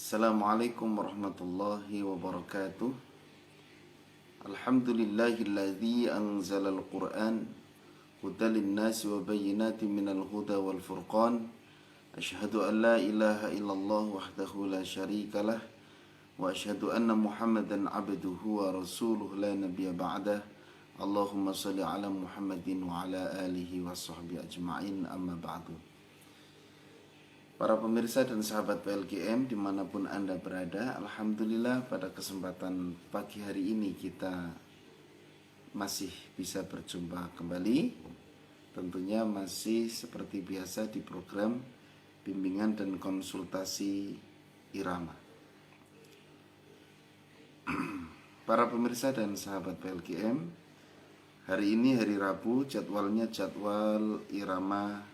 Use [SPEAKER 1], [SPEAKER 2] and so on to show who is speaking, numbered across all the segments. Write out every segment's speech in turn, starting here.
[SPEAKER 1] Assalamualaikum warahmatullahi wabarakatuh. Alhamdulillahilladzi anzalal Qur'an hudan linnasi wa bayyinatin minal huda wal furqan. Asyhadu an la ilaha illallah wahdahu la syarikalah wa asyhadu anna Muhammadan abduhu wa rasuluh la nabiyya ba'dah. Allahumma shalli ala Muhammadin wa ala alihi wa sahbihi ajma'in, amma ba'du. Para pemirsa dan sahabat PLGM dimanapun Anda berada, alhamdulillah pada kesempatan pagi hari ini kita masih bisa berjumpa kembali. Tentunya masih seperti biasa di program bimbingan dan konsultasi irama. Para pemirsa dan sahabat PLGM, hari ini hari Rabu, jadwalnya jadwal irama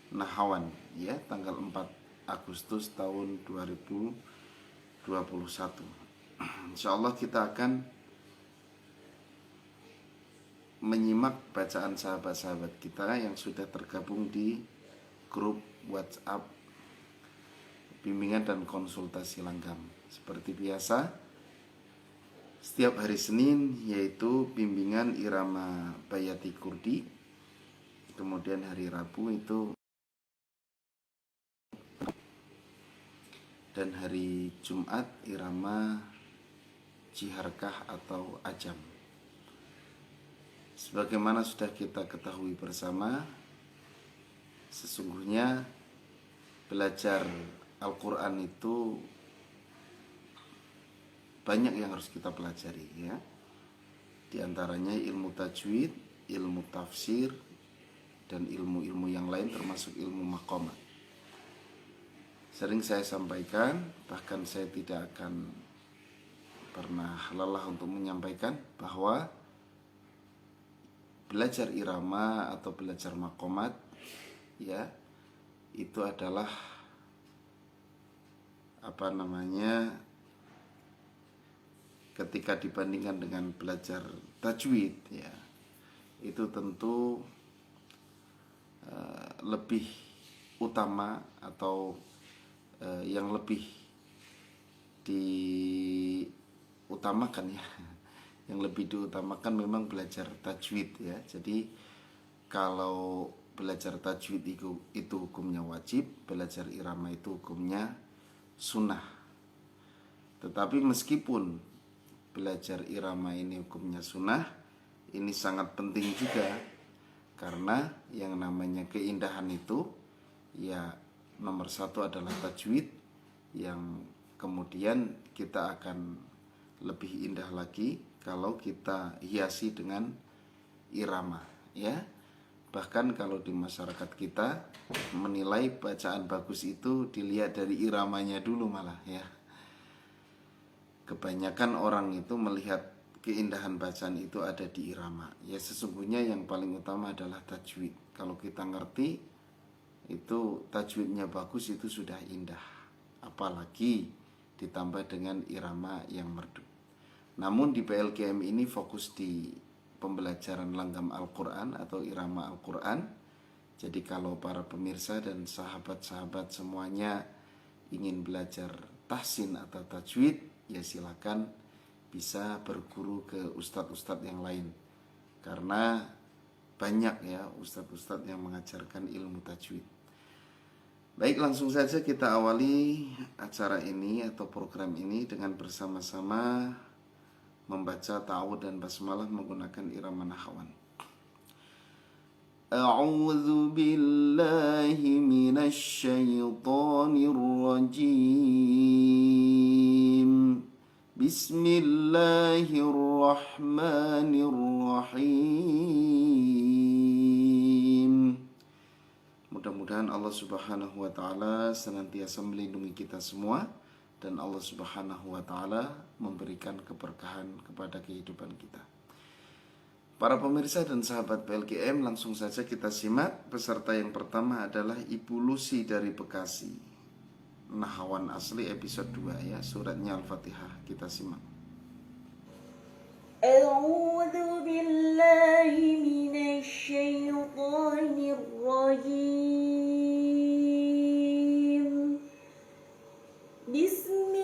[SPEAKER 1] Nahawan, ya, tanggal 4 Agustus tahun 2021. Insyaallah kita akan menyimak bacaan sahabat-sahabat kita yang sudah tergabung di grup WhatsApp bimbingan dan konsultasi langgam. Seperti biasa, setiap hari Senin yaitu bimbingan irama Bayati Kurdi. Kemudian hari Rabu itu, dan hari Jumat irama Jiharkah atau Ajam. Sebagaimana sudah kita ketahui bersama, sesungguhnya belajar Al-Quran itu banyak yang harus kita pelajari, ya. Di antaranya ilmu tajwid, ilmu tafsir, dan ilmu-ilmu yang lain termasuk ilmu maqamat. Sering saya sampaikan, bahkan saya tidak akan pernah lelah untuk menyampaikan bahwa belajar irama atau belajar maqamat, ya, itu adalah ketika dibandingkan dengan belajar tajwid, ya, itu tentu lebih utama atau yang lebih diutamakan, ya. Yang lebih diutamakan memang belajar tajwid, ya. Jadi kalau belajar tajwid itu hukumnya wajib, belajar irama itu hukumnya sunnah. Tetapi meskipun belajar irama ini hukumnya sunnah, ini sangat penting juga, karena yang namanya keindahan itu, ya, nomor satu adalah tajwid, yang kemudian kita akan lebih indah lagi kalau kita hiasi dengan irama, ya. Bahkan kalau di masyarakat kita menilai bacaan bagus itu dilihat dari iramanya dulu malah, ya. Kebanyakan orang itu melihat keindahan bacaan itu ada di irama. Ya, sesungguhnya yang paling utama adalah tajwid. Kalau kita ngerti itu tajwidnya bagus, itu sudah indah, apalagi ditambah dengan irama yang merdu. Namun di PLGM ini fokus di pembelajaran langgam Al-Quran atau irama Al-Quran. Jadi kalau para pemirsa dan sahabat-sahabat semuanya ingin belajar tahsin atau tajwid, ya silakan bisa berguru ke ustadz-ustadz yang lain, karena banyak, ya, ustadz-ustadz yang mengajarkan ilmu tajwid. Baik, langsung saja kita awali acara ini atau program ini dengan bersama-sama membaca ta'awudz dan basmalah menggunakan irama nahawan. A'udzu billahi minasy syaithanir rajim. Bismillahirrahmanirrahim. Mudah-mudahan Allah Subhanahu wa ta'ala senantiasa melindungi kita semua, dan Allah Subhanahu wa ta'ala memberikan keberkahan kepada kehidupan kita. Para pemirsa dan sahabat PLGM, langsung saja kita simak. Peserta yang pertama adalah Ibu Lucy dari Bekasi. Nahawan asli episode 2, ya, suratnya Al-Fatihah. Kita simak.
[SPEAKER 2] A'udzu billahi minasy syaithanir rajim. Bismillahirrahmanirrahim.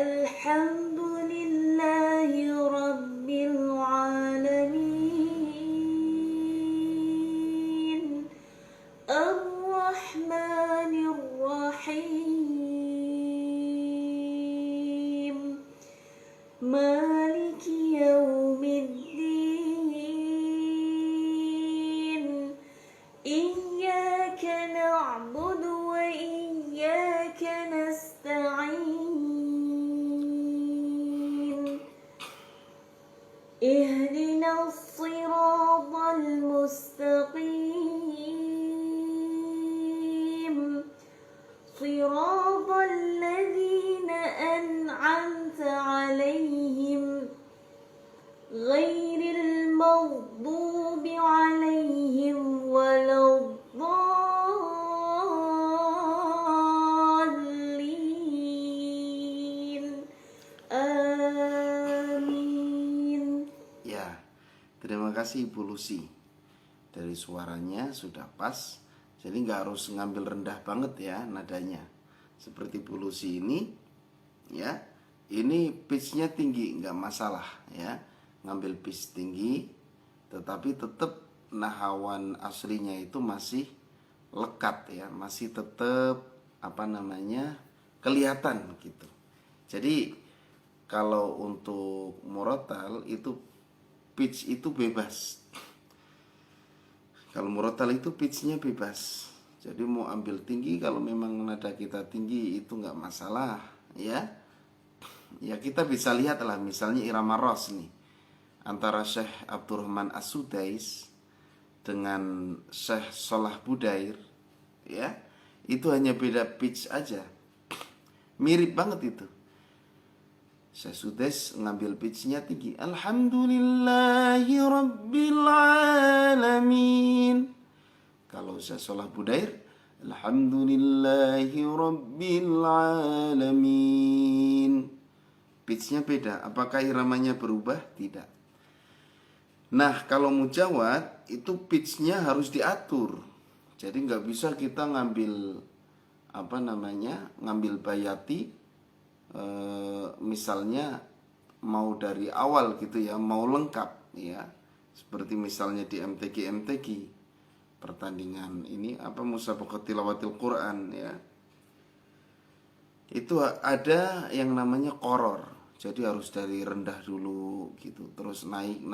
[SPEAKER 2] Alhamdulillahi Rabbil Alamin Ar-Rahmanir Rahim Maliki Yawmiddin Iyyaka na'budu wa iyyaka nasta'in Ihdinas siratal mustaqim Siratal ladzina an'amta 'alaihim ghairil maghdubi 'alaihim waladdallin. Amin.
[SPEAKER 1] Ya, terima kasih Ibu Lucy. Dari suaranya sudah pas, jadi nggak harus ngambil rendah banget ya nadanya. Seperti Bu Lucy ini, ya, ini pitchnya tinggi nggak masalah ya, ngambil pitch tinggi, tetapi tetap nahawan aslinya itu masih lekat ya, masih tetap kelihatan gitu. Jadi kalau untuk murotal itu pitch itu bebas. Kalau murotal itu pitchnya bebas. Jadi mau ambil tinggi, kalau memang nada kita tinggi itu nggak masalah ya. Ya kita bisa lihat lah, misalnya irama ros nih, antara Syekh Abdurrahman As-Sudais dengan Syekh Salah Budair ya, itu hanya beda pitch aja, mirip banget itu. Syekh Sudais ngambil pitchnya tinggi, Alhamdulillahi Rabbil Alamin. Kalau Syekh Salah Budair, Alhamdulillahi Rabbil Alamin. Pitchnya beda. Apakah iramanya berubah? Tidak. Nah, kalau mujawad itu pitchnya harus diatur. Jadi nggak bisa kita ngambil ngambil bayati, misalnya mau dari awal gitu ya, mau lengkap ya. Seperti misalnya di MTQ pertandingan ini musabaqah tilawatil Quran ya. Itu ada yang namanya koror. Jadi harus dari rendah dulu gitu, terus naik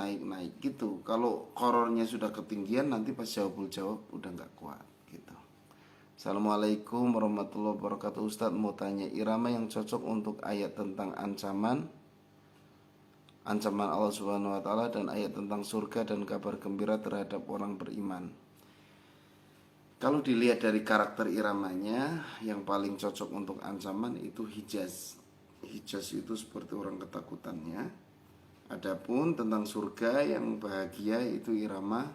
[SPEAKER 1] gitu. Kalau korornya sudah ketinggian, nanti pas jawab udah nggak kuat gitu. Assalamualaikum warahmatullahi wabarakatuh. Ustadz mau tanya, irama yang cocok untuk ayat tentang ancaman Allah Subhanahu wa taala dan ayat tentang surga dan kabar gembira terhadap orang beriman. Kalau dilihat dari karakter iramanya, yang paling cocok untuk ancaman itu Hijaz. Hijaz itu seperti orang ketakutannya. Adapun tentang surga yang bahagia itu irama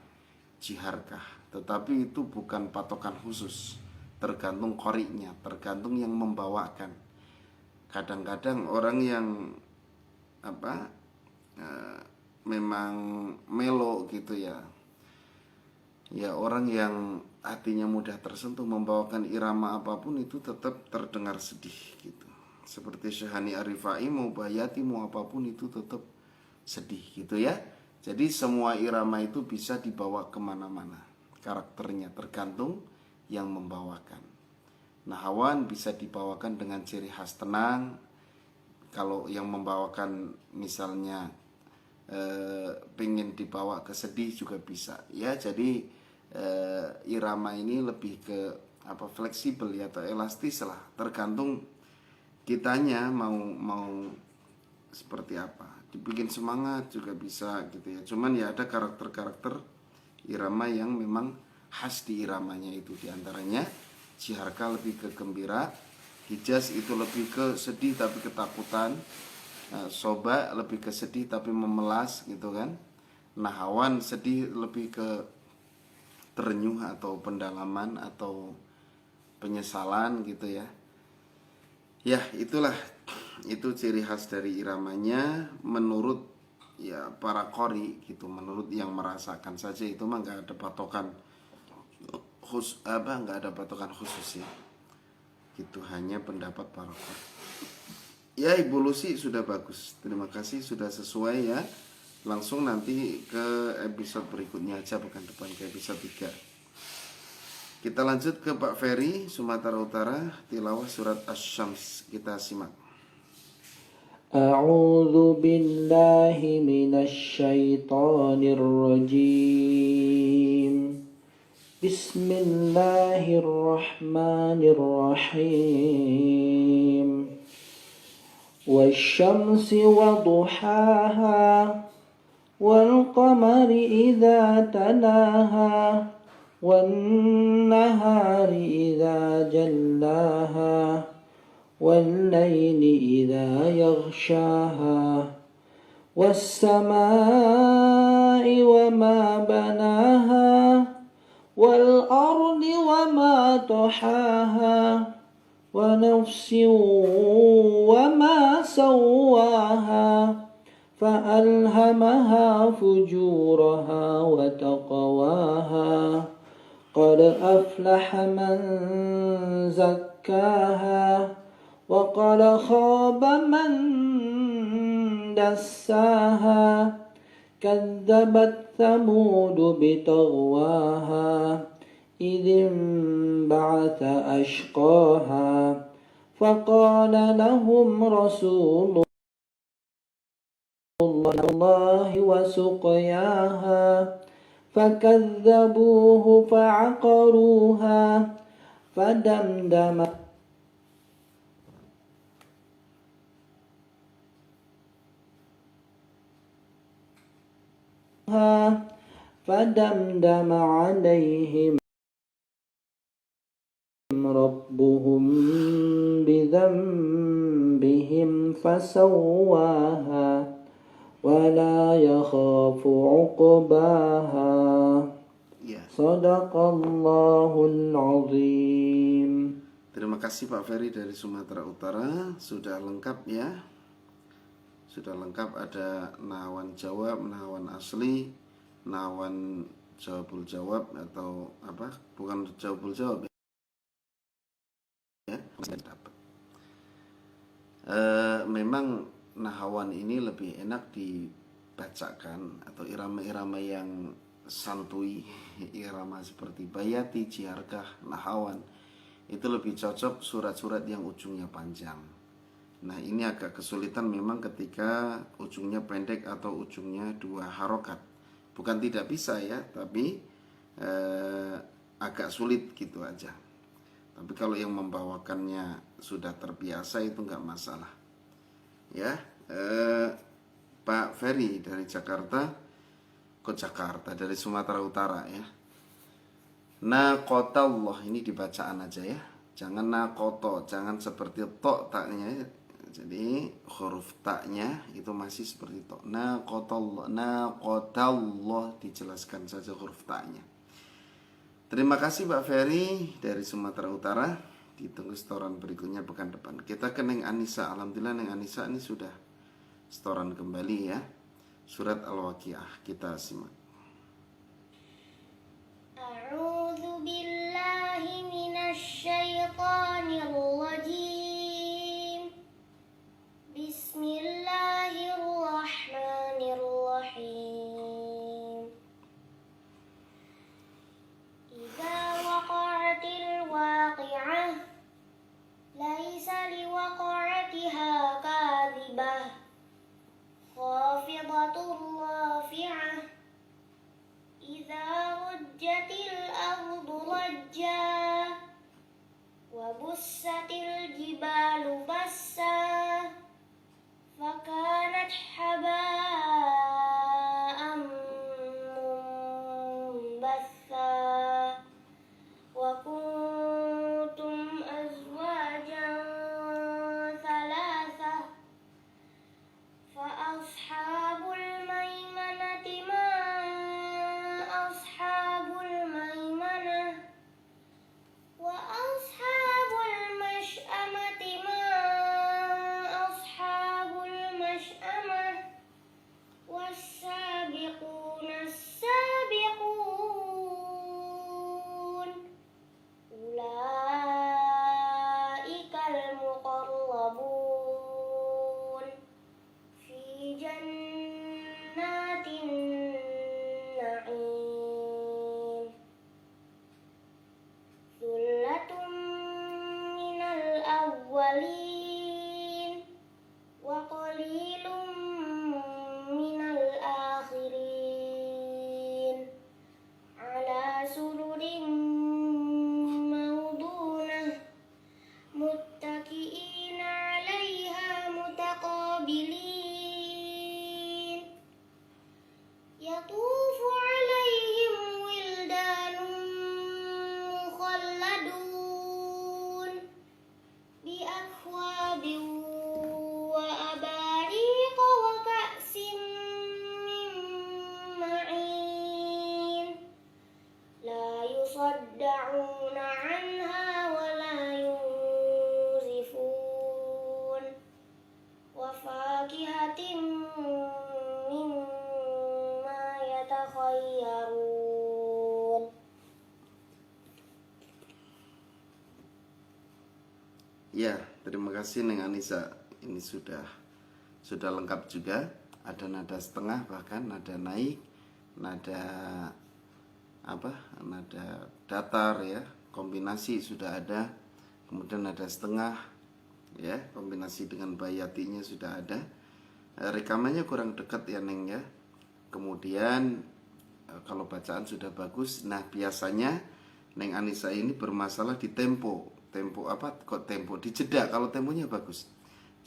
[SPEAKER 1] Jiharkah. Tetapi itu bukan patokan khusus, tergantung qori'nya, tergantung yang membawakan. Kadang-kadang orang yang memang melo gitu ya, orang yang hatinya mudah tersentuh, membawakan irama apapun itu tetap terdengar sedih gitu. Seperti Syahani Arifai, mau bayati mau apapun itu tetap sedih gitu ya. Jadi semua irama itu bisa dibawa kemana-mana, karakternya tergantung yang membawakan. Nahawan bisa dibawakan dengan ciri khas tenang. Kalau yang membawakan misalnya pengen dibawa ke sedih juga bisa ya. Jadi irama ini lebih ke fleksibel ya, atau elastis lah, tergantung kitanya mau seperti apa. Dibikin semangat juga bisa gitu ya. Cuman ya ada karakter-karakter irama yang memang khas di iramanya itu. Diantaranya Jiharka lebih ke gembira, Hijaz itu lebih ke sedih tapi ketakutan, Soba lebih ke sedih tapi memelas gitu kan. Nahawan sedih lebih ke terenyuh atau pendalaman atau penyesalan gitu ya. Ya itulah, itu ciri khas dari iramanya menurut ya para qori gitu, menurut yang merasakan saja. Itu mah nggak ada patokan khusus ya, gitu, hanya pendapat para qori. Ya, Ibu Lucy sudah bagus. Terima kasih sudah sesuai ya. Langsung nanti ke episode berikutnya aja, bukan depan, ke episode 3. Kita lanjut ke Pak Ferry, Sumatera Utara, tilawah surat Asy-Syams. Kita simak.
[SPEAKER 3] A'udzu billahi minasyaitonir rajim. Bismillahirrahmanirrahim. Wasyamsi waduhaha wal qamari idza talaha wan nahari idza jallaha wal laili idza yaghshaha was samaa'i wama banaha wal ardi wama tahaha wa nafsin wama sawwaha فألهمها فجورها وتقواها قد أفلح من زكاها وقد خاب من دساها كذبت ثمود بطغواها إذ انبعث أشقاها فقال لهم رسول الله وسقياها فكذبوه فعقروها فدمدم عليهم ربهم بذنبهم فسواها ولا يخاف عقباها
[SPEAKER 1] Ya.
[SPEAKER 3] Sadaqallahul azim.
[SPEAKER 1] Terima kasih Pak Ferry dari Sumatera Utara. Sudah lengkap ya. Sudah lengkap, ada nahawan jawab, nahawan asli, nahawan jawabul jawab atau apa? Bukan jawabul jawab ya. Dapat. Memang nahawan ini lebih enak dibacakan, atau irama-irama yang santuy, irama seperti bayati, jiarkah, nahawan, itu lebih cocok surat-surat yang ujungnya panjang. Nah, ini agak kesulitan memang ketika ujungnya pendek atau ujungnya 2 harokat. Bukan tidak bisa ya, tapi agak sulit gitu aja. Tapi kalau yang membawakannya sudah terbiasa itu nggak masalah ya. Pak Ferry dari Jakarta, dari Sumatera Utara ya. Naqatallah, ini dibacaan aja ya, jangan naqata, jangan seperti to taknya. Jadi huruf taknya itu masih seperti to. Naqatallah, naqatallah, dijelaskan saja huruf taknya. Terima kasih Pak Ferry dari Sumatera Utara. Ditunggu setoran berikutnya pekan depan. Kita ke Neng Anissa. Alhamdulillah Neng Anissa ini sudah setoran kembali ya. Surat Al-Waqiah, kita simak.
[SPEAKER 4] A'udzu billahi minasyaitonir rajim. Bismillahirrahmanirrahim. Idza waqa'atil waqi'ah laisa liwaqa'atiha kadhibah khafidatur rafi'ah idza rujjatil ardu rajja wa bussatil
[SPEAKER 1] kasih Neng Anissa. Ini sudah lengkap juga. Ada nada setengah, bahkan nada naik, nada nada datar ya, kombinasi sudah ada. Kemudian nada setengah ya, kombinasi dengan bayatinya sudah ada. Rekamannya kurang dekat ya Neng ya. Kemudian kalau bacaan sudah bagus. Nah biasanya Neng Anissa ini bermasalah di tempo. Tempo di jeda. Kalau temponya bagus,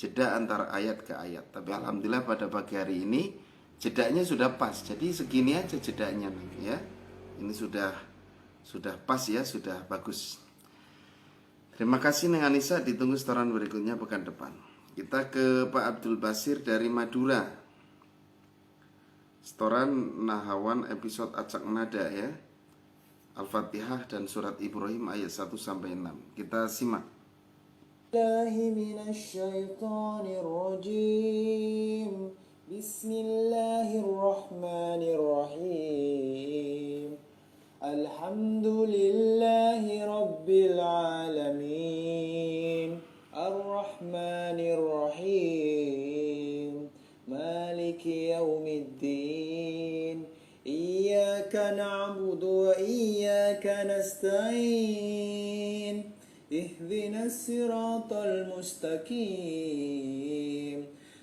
[SPEAKER 1] jeda antara ayat ke ayat. Tapi alhamdulillah pada pagi hari ini jedanya sudah pas. Jadi segini aja jedanya Neng ya. Ini sudah pas ya, sudah bagus. Terima kasih Neng Anissa, ditunggu setoran berikutnya pekan depan. Kita ke Pak Abdul Basir dari Madura. Setoran Nahawan episode Acak Nada ya. Al-Fatihah dan surat Ibrahim ayat 1 sampai 6. Kita simak.
[SPEAKER 3] Bismillahirrahmanirrahim. Alhamdulillahi Rabbil Alamin. Ar-Rahmanir-Rahim. Maliki Yawmiddin. Iyyaka na'budu wa iyyaka nasta'in. Ihdinas siratal mustaqim.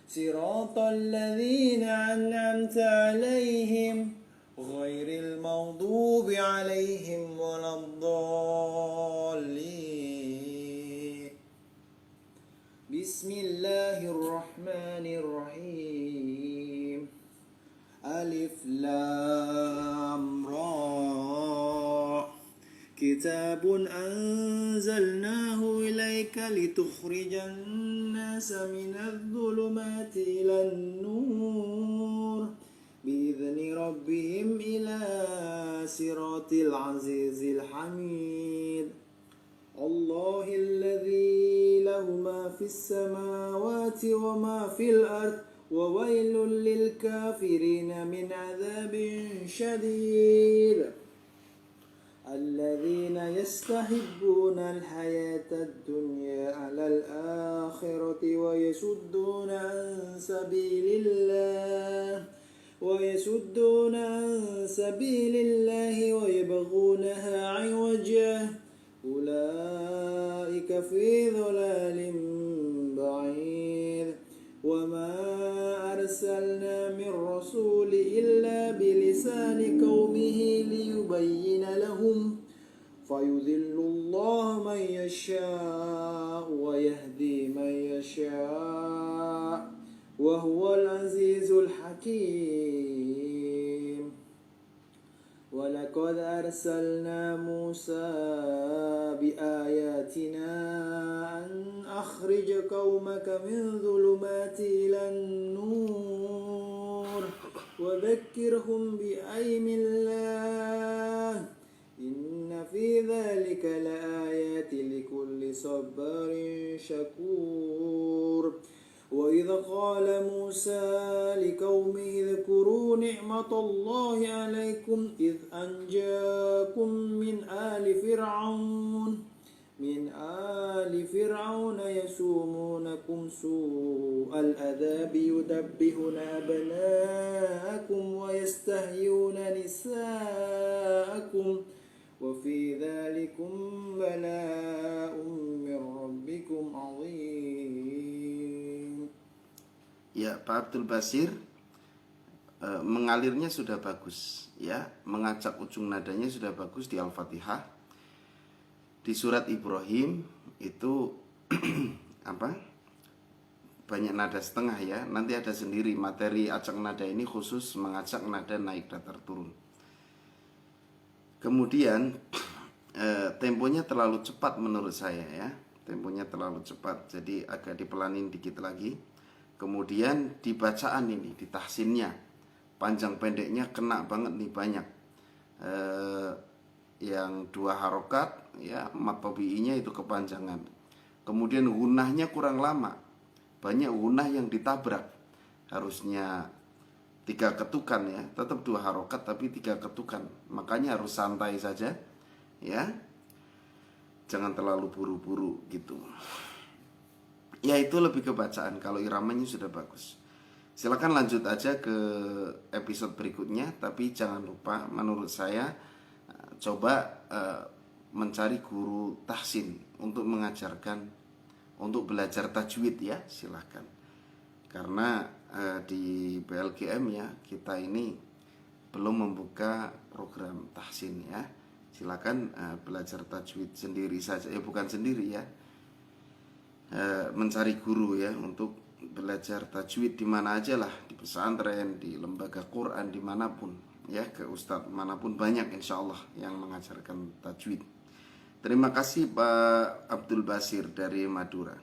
[SPEAKER 3] Siratal ladzina an'amta 'alaihim ghairil maghdubi 'alaihim waladdallin. Bismillahirrahmanirrahim. Alif Lam Ra. Kitabun anzalnahu ilaika litukhrijan nasa minadh dhulumati ilan nur bi'izni rabbihim ila siratil azizil hamid. Allahilladzi lahu ma fis samawati wa ma fil ardh وويل للكافرين من عذاب شديد. الذين يستحبون الحياة الدنيا على الآخرة ويصدون عن سبيل الله ويبغونها عوجا أولئك في ضلال بعيد. وما أرسلنا من رسول إلا بلسان قومه ليبين لهم فيذل الله من يشاء ويهدي من يشاء وهو العزيز الحكيم. ولقد أرسلنا موسى بآياتنا أن أخرج قومك من ظلمات إلى النور وذكرهم بأيام الله إن في ذلك لآيات لكل صبار شكور. وإذ قال موسى لقومه اذكروا نعمة الله عليكم إذ أنجاكم من آل فرعون يسومونكم سوء العذاب يذبحون أبناءكم ويستحيون نساءكم وفي ذلكم بلاء من ربكم عظيم.
[SPEAKER 1] Ya, Pak Abdul Basir, mengalirnya sudah bagus ya, mengacak ujung nadanya sudah bagus di Al-Fatihah. Di surat Ibrahim itu banyak nada setengah ya. Nanti ada sendiri materi acak nada ini khusus mengacak nada naik datar turun. Kemudian temponya terlalu cepat menurut saya ya. Temponya terlalu cepat, jadi agak dipelanin dikit lagi. Kemudian di bacaan ini, di tahsinnya, panjang pendeknya kena banget nih banyak. Yang 2 harokat ya, mat tabi'inya itu kepanjangan. Kemudian gunahnya kurang lama, banyak gunah yang ditabrak. Harusnya 3 ketukan ya, tetap 2 harokat tapi 3 ketukan. Makanya harus santai saja ya, jangan terlalu buru-buru gitu. Ya itu lebih ke bacaan kalau iramanya sudah bagus. Silakan lanjut aja ke episode berikutnya, tapi jangan lupa menurut saya coba mencari guru tahsin untuk mengajarkan, untuk belajar tajwid ya, silakan. Karena di PLGM ya kita ini belum membuka program tahsin ya. Silakan belajar tajwid sendiri saja, bukan sendiri ya, mencari guru ya untuk belajar tajwid di mana aja lah, di pesantren, di lembaga Quran, dimanapun ya, ke ustadz manapun banyak insya Allah yang mengajarkan tajwid. Terima kasih Pak Abdul Basir dari Madura.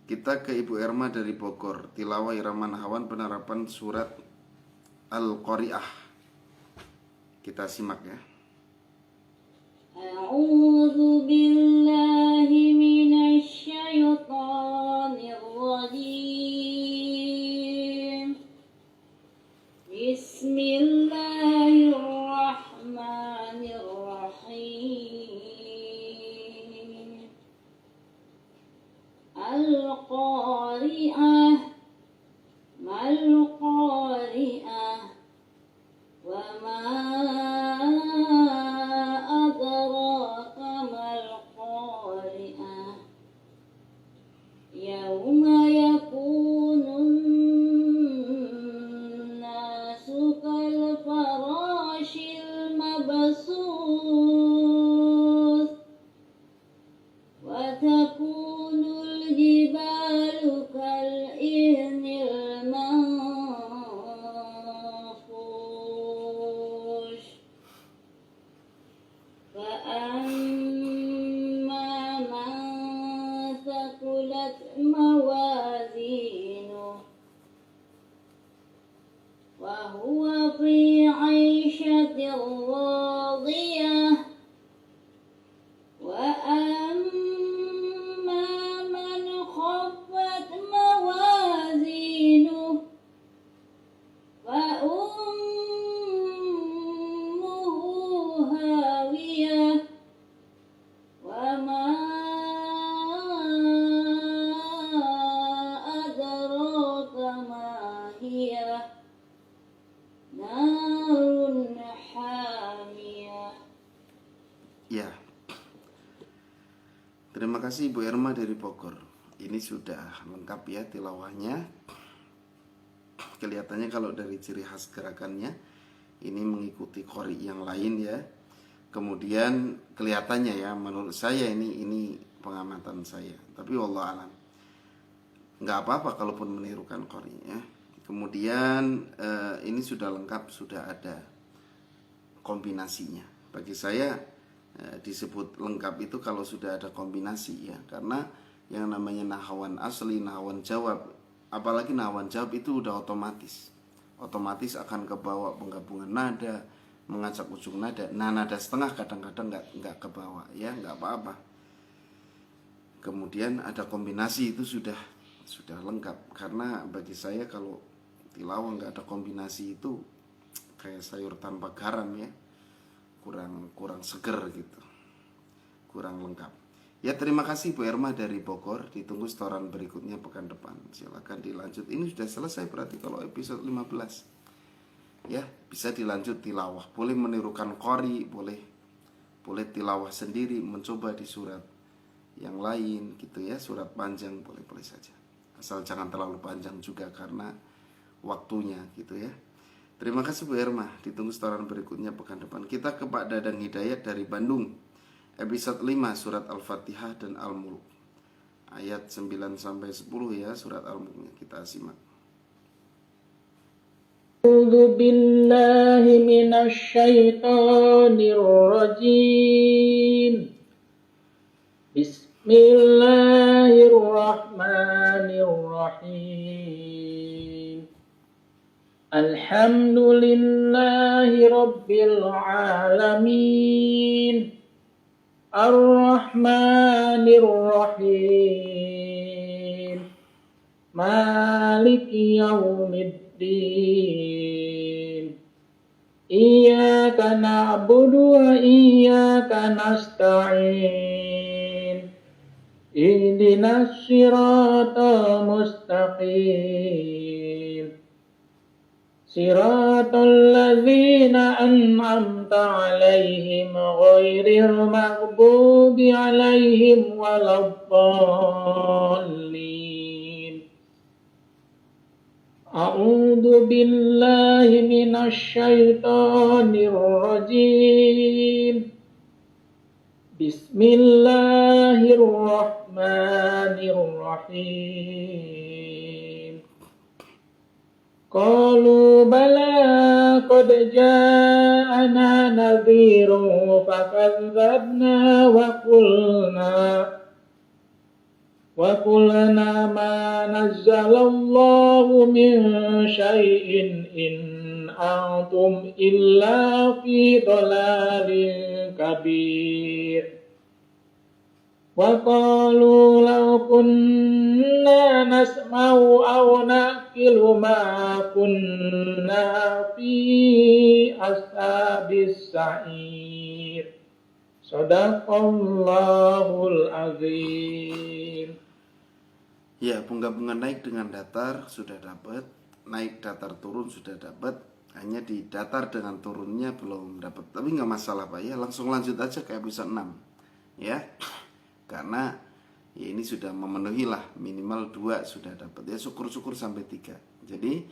[SPEAKER 1] Kita ke Ibu Erma dari Bogor, tilawah irama nahawan penerapan surat Al-Qari'ah. Kita simak ya.
[SPEAKER 2] A'udzu billahi minasy syaithanir rajim. Bismillahirrahmanirrahim. Al-Qari'ah, mal-Qari'ah, wa ma adraka mal-Qari'ah. Yauma yakunun nasu kal farashil mabsus wa takunul jibalu kal ihnil manfush. فأما من ثقلت موازينه وهو في عيشة راضية وأما من خفت موازينه فأمه هاوية وما أدراك ما هي نار حامية.
[SPEAKER 1] Ya. Terima kasih Ibu Erma dari Bogor. Ini sudah lengkap ya tilawahnya. Kelihatannya kalau dari ciri khas gerakannya ini mengikuti qori yang lain ya. Kemudian kelihatannya ya, menurut saya ini pengamatan saya. Tapi wallahu alam, nggak apa-apa kalaupun menirukan qori ya. Kemudian ini sudah lengkap, sudah ada kombinasinya. Bagi saya disebut lengkap itu kalau sudah ada kombinasi ya. Karena yang namanya nahawan asli, nahawan jawab, apalagi nahawan jawab itu udah otomatis akan kebawa penggabungan nada, mengacak ujung nada. Nah, nada setengah kadang-kadang nggak kebawa ya, nggak apa-apa. Kemudian ada kombinasi itu sudah lengkap. Karena bagi saya kalau tilawah nggak ada kombinasi itu kayak sayur tanpa garam ya, kurang seger gitu, kurang lengkap. Ya terima kasih Bu Erma dari Bogor. Ditunggu setoran berikutnya pekan depan. Silakan dilanjut. Ini sudah selesai berarti kalau episode 15. Ya, bisa dilanjut tilawah. Boleh menirukan qori, boleh tilawah sendiri, mencoba di surat yang lain gitu ya, surat panjang boleh saja. Asal jangan terlalu panjang juga karena waktunya gitu ya. Terima kasih Bu Erma. Ditunggu setoran berikutnya pekan depan. Kita ke Pak Dadang Hidayat dari Bandung. Episode 5 surat Al-Fatihah dan Al-Mulk. Ayat 9 sampai 10 ya, surat Al-Mulknya kita simak.
[SPEAKER 5] A'udzu billahi minasy syaithanir rajim. Bismillahirrahmanirrahim. Alhamdulillahi rabbil alamin. Ar-Rahmanir-Rahim. Maliki yaumiddin. Iyyaka na'budu wa iyyaka nasta'in. ihdinas siratal mustaqim siratal ladzina an'amta 'alaihim ghairil maghdubi 'alaihim waladdallin. A'udzu billahi minasy syaithanir rajim. Bismillahirrahmanirrahim. Qalu bala qad ja'ana nadhirun fakadzabna wa qulna ma nazzalallahu min syai'in in antum illa fi dhalalin kabir. Wa qalu law kunna nasma'u aw naqilu ma kunna fi ashabis sa'ir. Shadaqallahul azim.
[SPEAKER 1] Ya, penggabungan naik dengan datar sudah dapat, naik datar turun sudah dapat, hanya di datar dengan turunnya belum dapat. Tapi nggak masalah Pak ya, langsung lanjut aja ke episode 6 ya. Karena ya ini sudah memenuhi lah, minimal 2 sudah dapat ya, syukur-syukur sampai 3. Jadi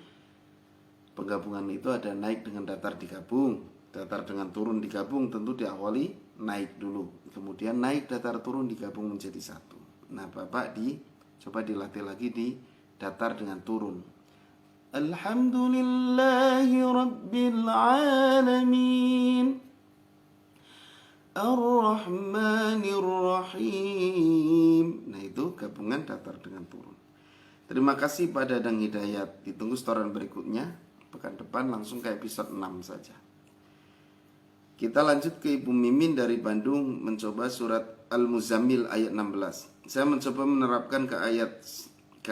[SPEAKER 1] penggabungan itu ada naik dengan datar digabung, datar dengan turun digabung, tentu diawali naik dulu, kemudian naik datar turun digabung menjadi 1. Nah Bapak coba dilatih lagi di datar dengan turun. Alhamdulillahi Rabbil Alamin Ar-Rahmanir Rahim. Nah itu gabungan datar dengan turun. Terima kasih Pak Dadang Hidayat. Ditunggu setoran berikutnya. Pekan depan langsung ke episode 6 saja. Kita lanjut ke Ibu Mimin dari Bandung, mencoba surat Al-Muzammil ayat 16. Saya mencoba menerapkan ke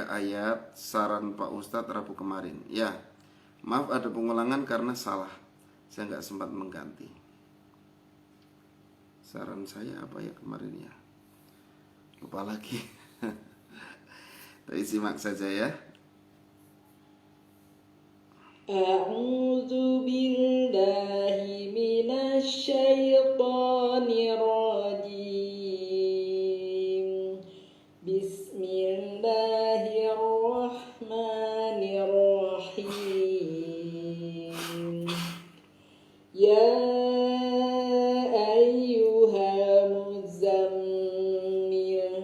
[SPEAKER 1] ayat saran Pak Ustadz Rabu kemarin. Ya, maaf ada pengulangan karena salah. Saya nggak sempat mengganti. Saran saya apa ya kemarin ya? Lupa lagi. Tapi simak saja ya.
[SPEAKER 2] A'udzu billahi minasy syaithanir rajim. Bismillahirrahmanirrahim. Ya ayyuhal muzammil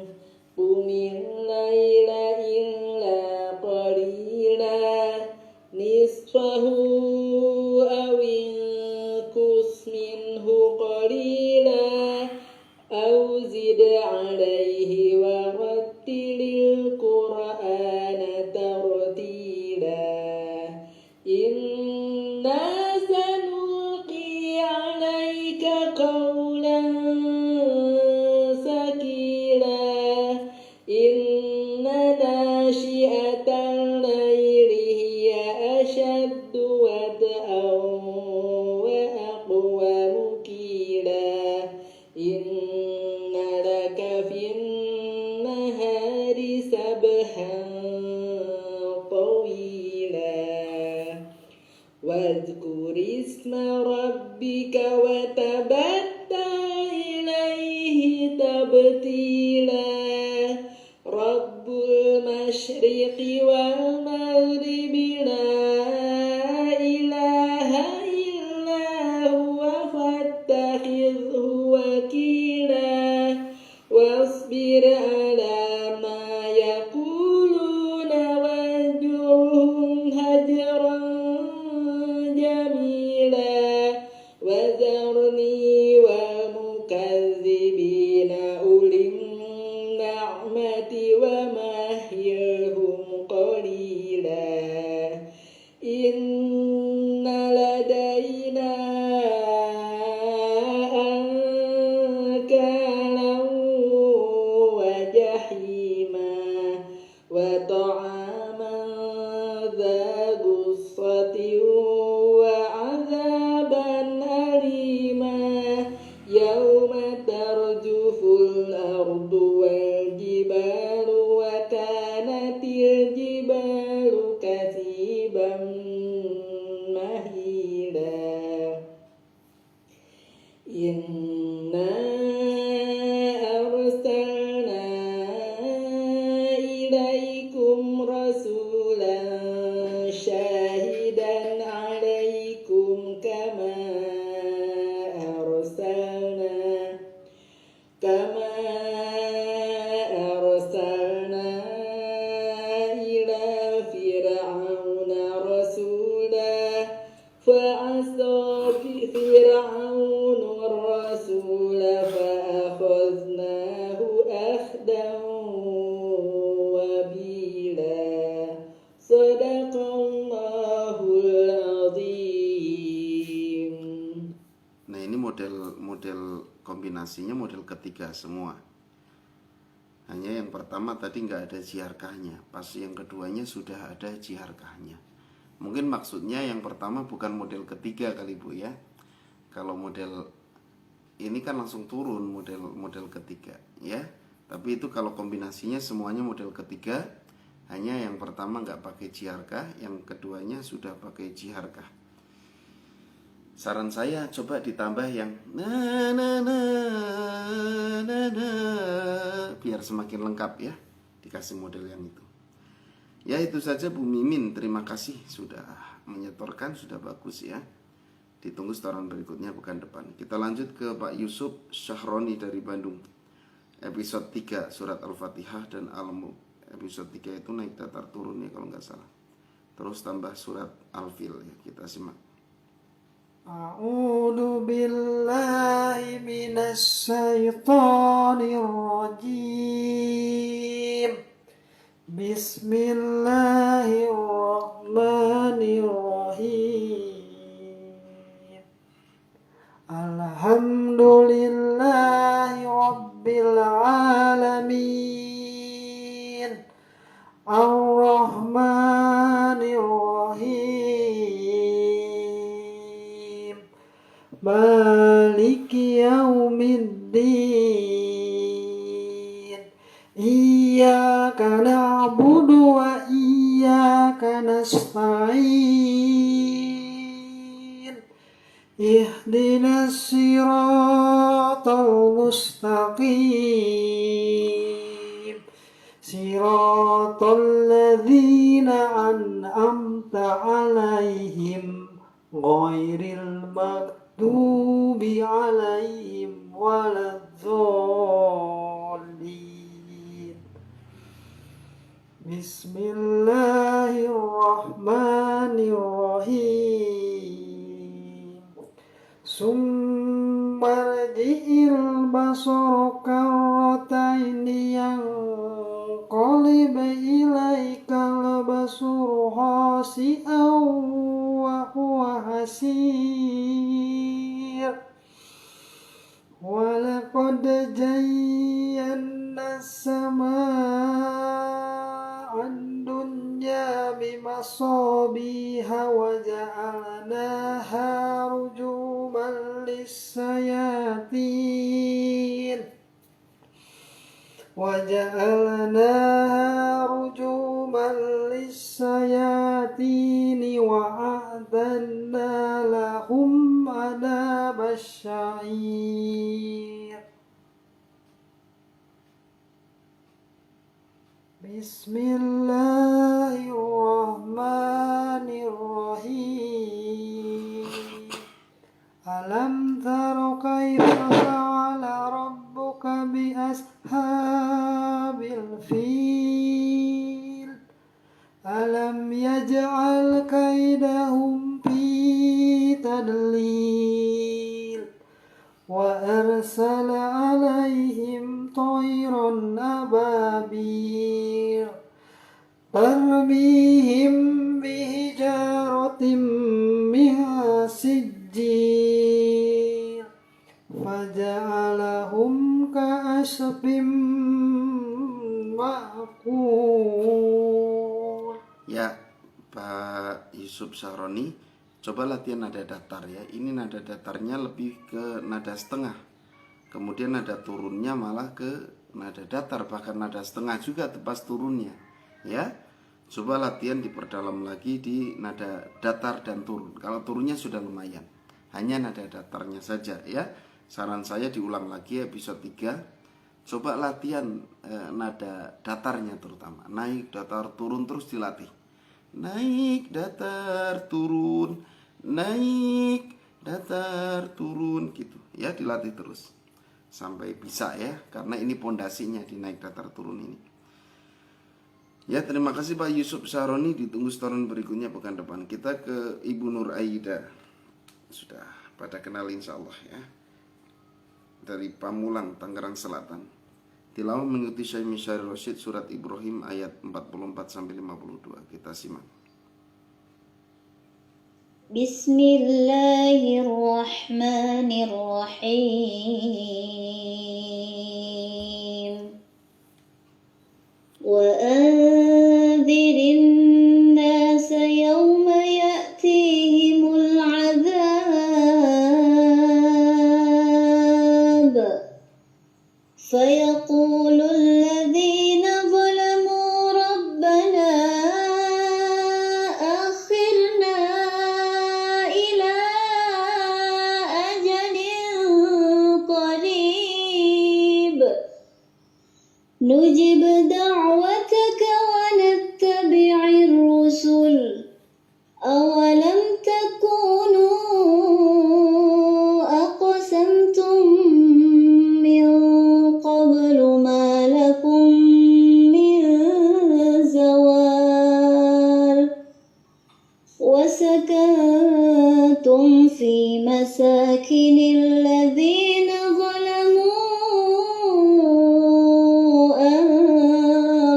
[SPEAKER 2] qumil laila illa qalila nisfahu aw inqus minhu qalila aw zid 'alaihi wa rattilil qur'ana tartila. Inna sanulqi 'alaika qawlan sakila. Inna nashi'atal laili hiya ashaddu wat'an wa aqwamu qila. Inna laka fin nahari sabhan tawila. Wadhkur isma rabbika wa tabattal ilaihi tabtila. Rabbul masyriqi wal maghribi la ilaha illa huwa fattakhidhu wakila. Wasbir ala ma yaquluna wahjurhum hajran jamila. Wazarni wal mukazzibina ulim na'mati wa mahilhum qalila. Inna ladaina ankalan wa jahima wa ta'aman dha gussatin wa 'adzaban alima. Yawma tarjuful ardu wal
[SPEAKER 1] kombinasinya model ketiga semua. Hanya yang pertama tadi nggak ada jiharkahnya, pas yang keduanya sudah ada jiharkahnya. Mungkin maksudnya yang pertama bukan model ketiga kali Bu ya. Kalau model ini kan langsung turun model ketiga ya. Tapi itu kalau kombinasinya semuanya model ketiga, hanya yang pertama nggak pakai jiharkah, yang keduanya sudah pakai jiharkah. Saran saya coba ditambah yang na na na na na, biar semakin lengkap ya, dikasih model yang itu. Ya itu saja Bu Mimin, terima kasih sudah menyetorkan, sudah bagus ya. Ditunggu setoran berikutnya pekan depan. Kita lanjut ke Pak Yusuf Syahroni dari Bandung. Episode 3 surat Al-Fatihah dan Al-Mulk. Episode 3 itu naik datar turun ya kalau nggak salah. Terus tambah surat Al-Fil ya, kita simak.
[SPEAKER 3] A'udzu billahi minasyaitonir rajim. Bismillahirrahmanirrahim. Alhamdulillahi rabbil alamin. Ar-Rahmanir Rahim. Maliki yaumiddin. Iyyaka na'budu wa iyyaka nasta'in. Ihdinas siratal mustaqim. Siratal ladzina an'amta 'alaihim ghairil maghdubi 'alaihim waladdallin. Bismillahirrahmanirrahim. Summarji'il basara karrataini yanqalib ilaikal basuru khasi'an wa huwa hasir. Walaqad zayyana as-samaa'a dunya bimasabiha wa ja'alnaha rujuman lis-sayatin. وَجَعَلْنَاهَا رُجُومًا لِلشَّيَاطِينِ وَأَعْتَدْنَا لَهُمْ عَذَابَ السَّعِيرِ. Bismillahirrahmanirrahim. Alam tara kaifa fa'ala rabbuka bi ashabil fil. Alam yaj'al kaidahum fi tadlil. Wa arsala alaihim tayran ababil. Tarmihim bihijaratim min sijjil. Faja'alahum ka'asfim ma'kul.
[SPEAKER 1] Ya Pak Yusuf Syahroni, coba latihan nada datar ya. Ini nada datarnya lebih ke nada setengah, kemudian nada turunnya malah ke nada datar, bahkan nada setengah juga pas turunnya ya. Coba latihan diperdalam lagi di nada datar dan turun. Kalau turunnya sudah lumayan, hanya nada datarnya saja ya. Saran saya diulang lagi episode 3. Coba latihan nada datarnya terutama. Naik, datar, turun terus dilatih. Naik, datar, turun. Naik, datar, turun gitu. Ya, dilatih terus sampai bisa ya, karena ini pondasinya di naik, datar, turun ini. Ya, terima kasih Pak Yusuf Syahroni. Ditunggu setoran berikutnya pekan depan. Kita ke Ibu Nur Aida. Sudah pada kenal insya Allah ya. Dari Pamulang, Tangerang Selatan. Tilawah mengikuti Syekh Misyari Rosyid surat Ibrahim ayat 44-52. Kita simak.
[SPEAKER 4] Bismillahirrahmanirrahim. وأنذر الناس يوم يأتيهم العذاب فيقول الذين ظلموا ربنا أخرنا إلى أجل قريب نجب دعوتك ونتبع الرسل أولم تكونوا أقسمتم من قبل ما لكم من زوال وسكنتم في مساكن الذين ظلموا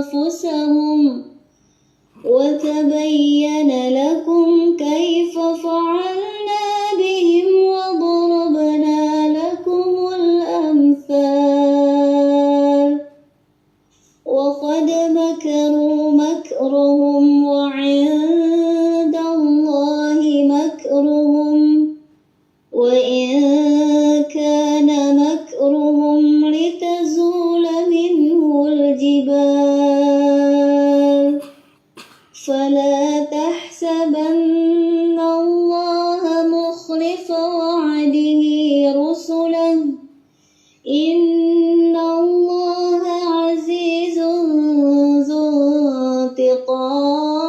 [SPEAKER 4] أنفسهم وتبين لكم كيف فعلنا بهم وضربنا لكم الأمثال وقد مكروا مكرهم وعند الله مكرهم وإن كان مكرهم لتزول منه الجبال فلا تحسبن الله مخلف وعده رسله إن الله عزيز ذو انتقام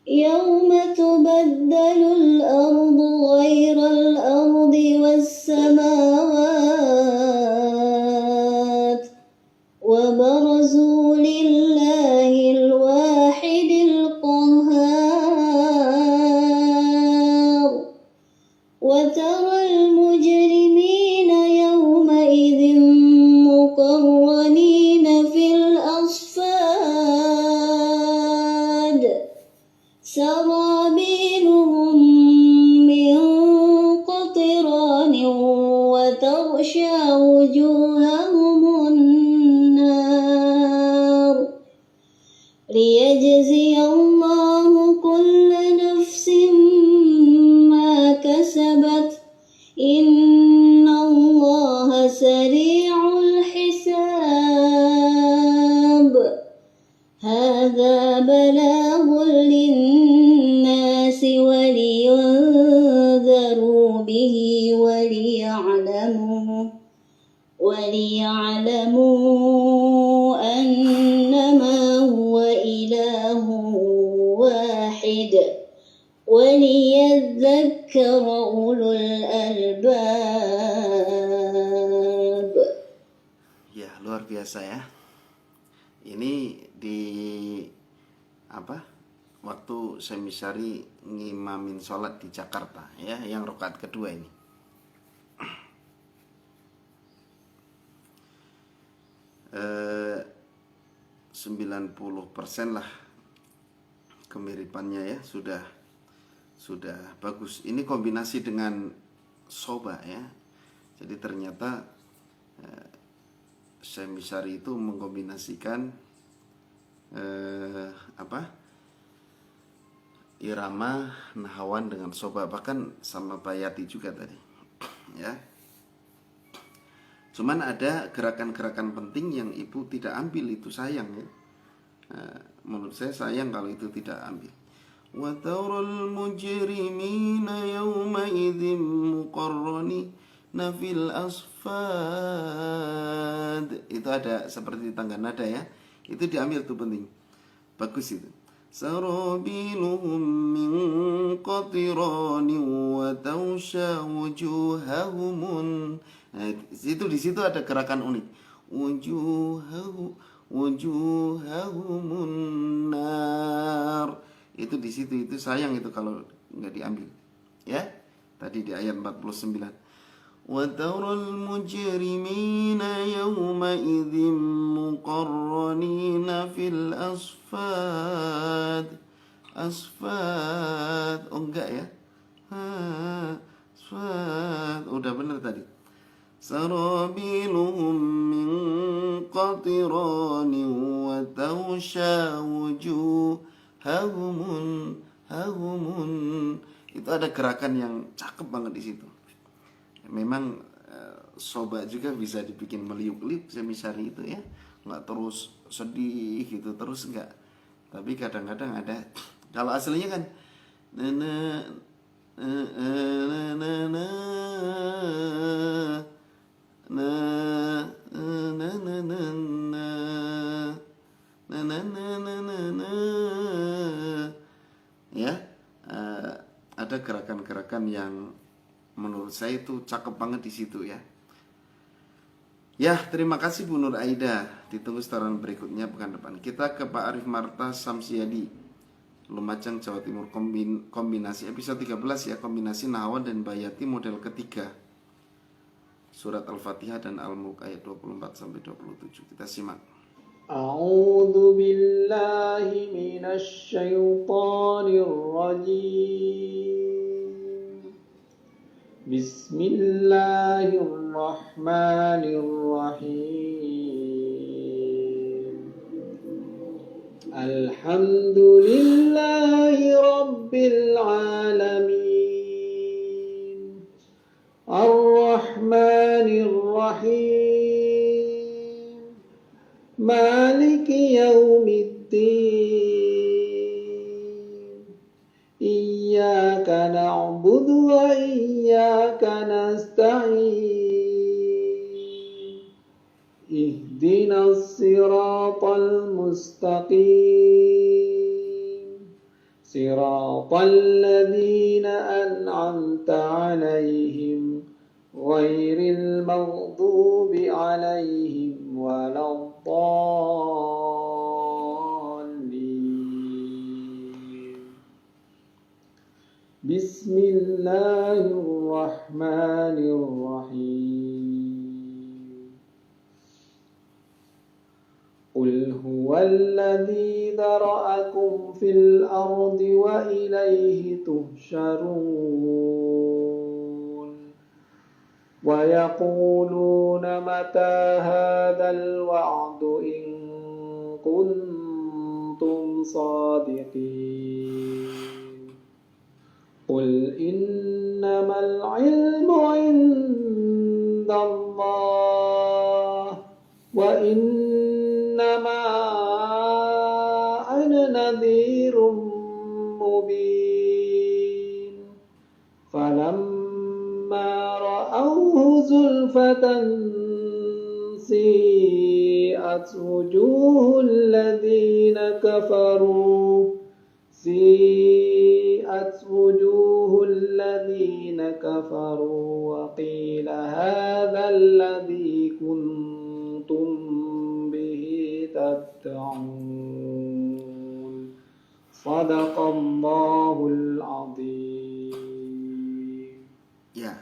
[SPEAKER 4] يوم تبدل الأرض غير الأرض والسماوات وبرزوا لله الواحد القهار وترى المجرمين يومئذ مقرنين في الأصفاد سرابيلهم من قطران وتغشى وجوههم النار ليجزي الله كل نفس ما كسبت إن الله سريع الحساب هذا بلاغ للناس ولينذروا به وليعلموا أنما هو إله واحد وليذكر أولو الألباب.
[SPEAKER 1] Ya, luar biasa ya. Ini di waktu saya Misari ngimamin sholat di Jakarta ya, yang rakaat kedua ini. 90% lah kemiripannya ya, sudah bagus. Ini kombinasi dengan soba ya. Jadi ternyata Syekh Misari itu mengkombinasikan irama nahawan dengan soba, bahkan sama bayati juga tadi ya. Cuman ada gerakan-gerakan penting yang ibu tidak ambil, itu sayang ya. Menurut saya sayang kalau itu tidak ambil. Wa taral mujrimina yawma idzim muqarranina fil asfad. Itu ada seperti tangga nada ya. Itu diambil tuh, penting. Bagus itu. Sarabiluhum min qatiranin wa tawsha wujuhahumun. Nah, di situ ada gerakan unik. Wujuhahumun nar. Itu di situ, itu sayang itu kalau nggak diambil. Ya. Tadi di ayat 49. وترى المجرمين يومئذ مقرنين في الأصفاد. Asfad, oh enggak ya? Asfad, udah bener tadi. Sarabiluhum min qatiranin wa tawsha wujuhahumun. Itu ada gerakan yang cakep banget di situ. Memang soba juga bisa dibikin meliuk-liuk semisal itu ya, nggak terus sedih gitu terus enggak, tapi kadang-kadang ada. Kalau aslinya kan ya, ada gerakan-gerakan yang menurut saya itu cakep banget di situ ya. Ya, terima kasih Bu Nur Aida. Ditunggu setoran berikutnya pekan depan. Kita ke Pak Arif Marta Samsiadi, Lumajang, Jawa Timur. Kombinasi episode 13 ya, kombinasi Nahwan dan Bayati model ketiga. Surat Al-Fatihah dan Al-Mulk ayat 24 sampai 27. Kita simak.
[SPEAKER 5] A'udzu billahi minasy syaithanir rajim. Bismillahirrahmanirrahim. Alhamdulillahi rabbil alamin. Ar-Rahmanir Rahim. Maliki yaumiddin. Iyyaka na'budu wa iyyaka nasta'in. Ihdinas siratal mustaqim. Siratal ladzina an'amta 'alaihim ghairil maghdubi 'alaihim waladdallin. Bismillahirrahmanirrahim. Qul huwallazi dzara'akum fil ardi wa ilayhi tuhsyarun. Wa yaquluna mata hadzal wa'du in kuntum shadiqin. Qul innamal ilmu indallah wa innama ana nadhirum mubin. Falamma ra'awhu zulfatan si'at wujuhul ladzina kafaru. سيئت وجوه الذين كفروا وقيل هذا الذي كنتم به تدعون. صدق الله العظيم.
[SPEAKER 1] Ya,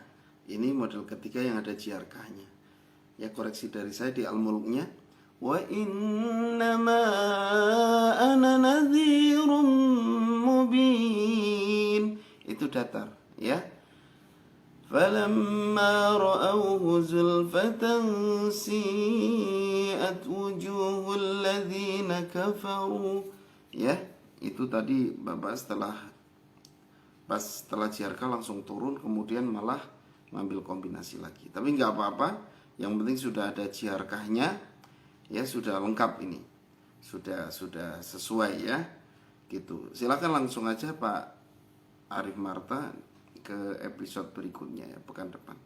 [SPEAKER 1] ini model ketiga yang ada jiarkahnya. Ya, koreksi dari saya di Al-Mulknya. Wa innama ana nadhirum mubin. Itu datar, ya. Falamma ra'awhu zulfatan si'at wujuhul ladzina kafaru. Ya, itu tadi Bapak setelah jiarka langsung turun, kemudian malah ngambil kombinasi lagi. Tapi nggak apa-apa, yang penting sudah ada jiarkahnya. Ya, sudah lengkap ini, sudah sesuai ya, gitu. Silakan langsung aja Pak Arif Marta ke episode berikutnya ya, pekan depan.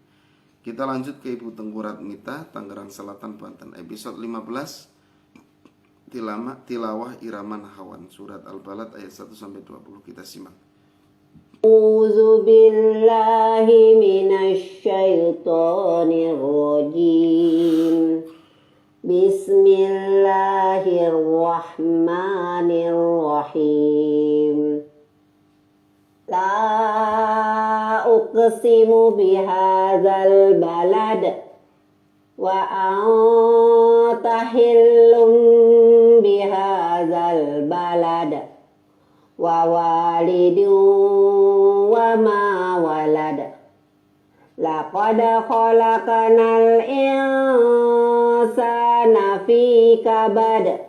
[SPEAKER 1] Kita lanjut ke Ibu Tengku Ratmita, Tangerang Selatan, Banten. Episode 15, tilawah irama Nahwan, surat Al-Balad ayat 1 sampai 20. Kita simak.
[SPEAKER 4] A'udzu billahi minasy syaithanir rajim. Bismillahirrahmanirrahim. La uqsimu bihadzal balad wa anta hillum bihadzal balad wa walidin wa ma walad laqad khalaqnal insana fi kabad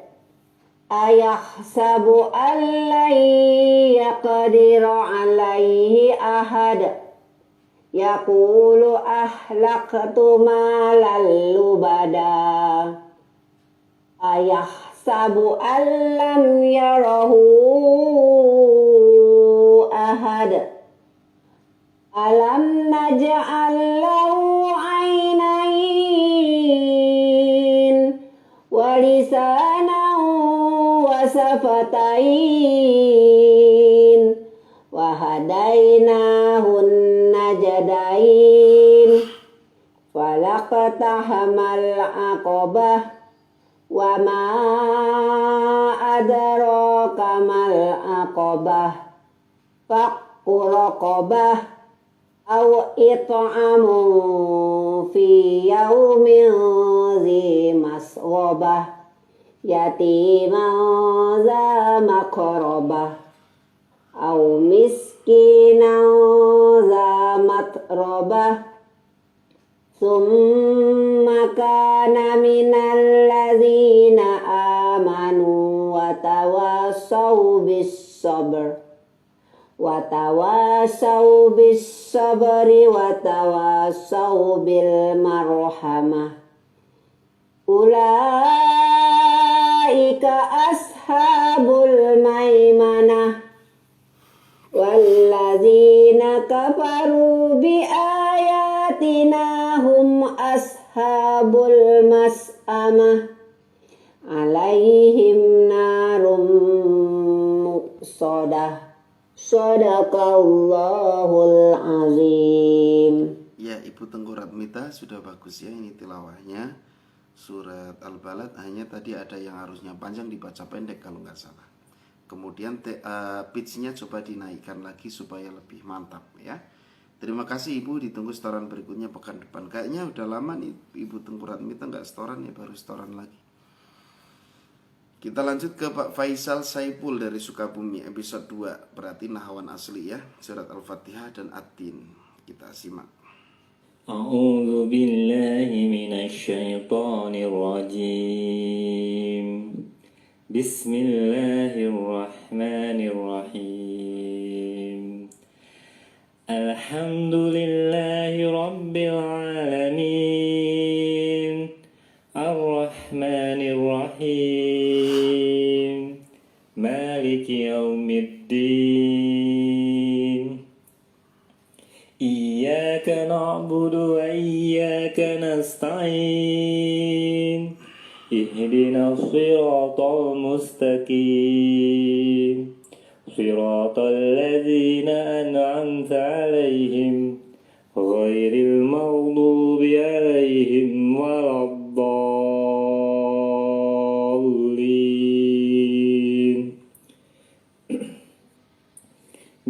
[SPEAKER 4] ayahsabu an lan yaqdiru alaihi ahad yaqulu ahlaqtu malan lubada ayahsabu an lam yarahu ahad alam naj'al lahu aynayn wa lisanan wa safatain wa hadainahun najdain falaqtahamal aqabah wa ma adraka mal aqabah faqu raqabah aw it'amun fi yaumin dhi masghobah yatiman za maqrabah aw miskinan za matrabah summa kana minal ladzina amanu wa tawassaw bis sabr wa tawassaw bis sabri wa tawassaw bil marhamah ulaika ashabul maimanah walladzina kafaru bi ayatina hum ashabul mas'amah alaihim narum muqsadah sadaqallahul azim.
[SPEAKER 1] Ya, Ibu Tengku Ratmita, sudah bagus ya ini tilawahnya. Surat Al-Balad hanya tadi ada yang harusnya panjang dibaca pendek kalau nggak salah. Kemudian pitch-nya coba dinaikkan lagi supaya lebih mantap ya. Terima kasih Ibu, ditunggu setoran berikutnya pekan depan. Kayaknya udah lama nih Ibu Tengku Ratmita nggak setoran ya, baru setoran lagi. Kita lanjut ke Pak Faisal Saipul dari Sukabumi episode 2. Berarti nahawan asli ya, surat Al-Fatihah dan At-Tin. Kita simak.
[SPEAKER 6] A'udzu billahi minasy syaithanir rajim. Bismillahirrahmanirrahim. Alhamdulillahi rabbil alamin. Ar-Rahmanir Rahim. Maliki yaumiddin. Iyyaka na'budu wa iyyaka nasta'in. Ihdinas siratal mustaqim. Siratal ladzina an'amta 'alaihim ghairil maghdubi 'alaihim waladdallin.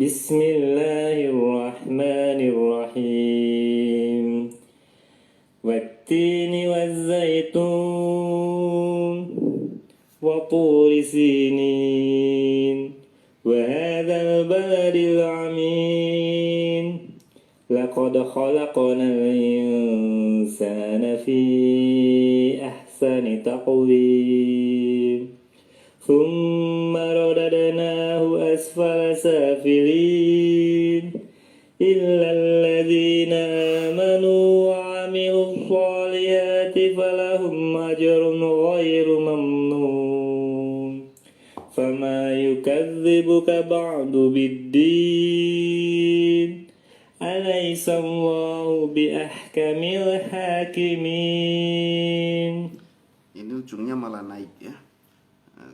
[SPEAKER 6] Bismillahirrahmanirrahim. Wattini wazzaitun wa turi sinin wa hadzal baladil amin. Laqad khalaqnal insana fi ahsani taqwim. Thumma radadnahu asfala safilin illa alladhina amanu wa amilus solihati falahum ajrun ghairu mamnun. Fama yukadzibuka ba'du biddin. Alaysa Allahu bi ahkamil hakimin.
[SPEAKER 1] Ini ujungnya malah naik ya.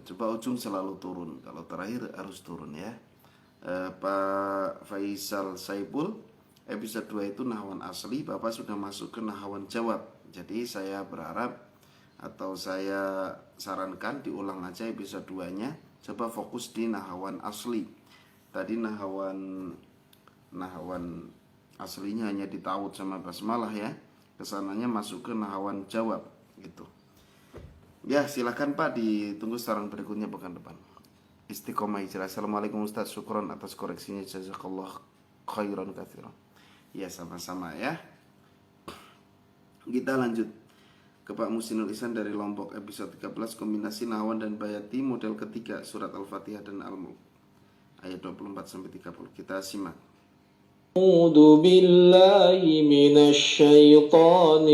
[SPEAKER 1] Coba ujung selalu turun, kalau terakhir harus turun ya. Pak Faisal Saipul, episode 2 itu nahawan asli, Bapak sudah masuk ke nahawan jawab. Jadi saya berharap atau saya sarankan diulang aja episode 2-nya. Coba fokus di nahawan asli. Tadi nahawan Aslinya hanya di ta'awud sama basmalah ya. Kesananya masuk ke nahawan jawab gitu. Ya, silakan Pak, ditunggu saran berikutnya pekan depan. Istiqomah hijrah. Assalamualaikum Ustaz, syukron atas koreksinya, jazakallah khairan katsiran. Ya, sama-sama ya. Kita lanjut ke Pak Musinul Ihsan dari Lombok, episode 13, kombinasi nahawan dan bayati, model ketiga, surat Al-Fatihah dan Al-Mulk, ayat 24-30. Kita simak.
[SPEAKER 5] أعوذ بالله من الشيطان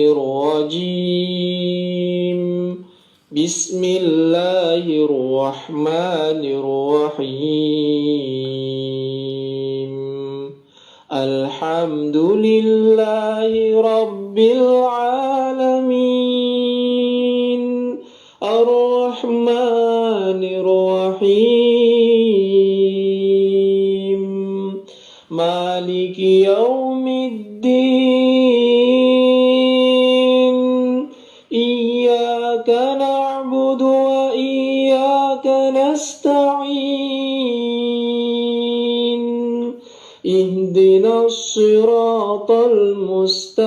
[SPEAKER 5] الرجيم بسم الله الرحمن الرحيم الحمد لله رب العالمين الرحمن الرحيم مالك يوم الدين إياك نعبد وإياك نستعين اهدنا الصراط المستقيم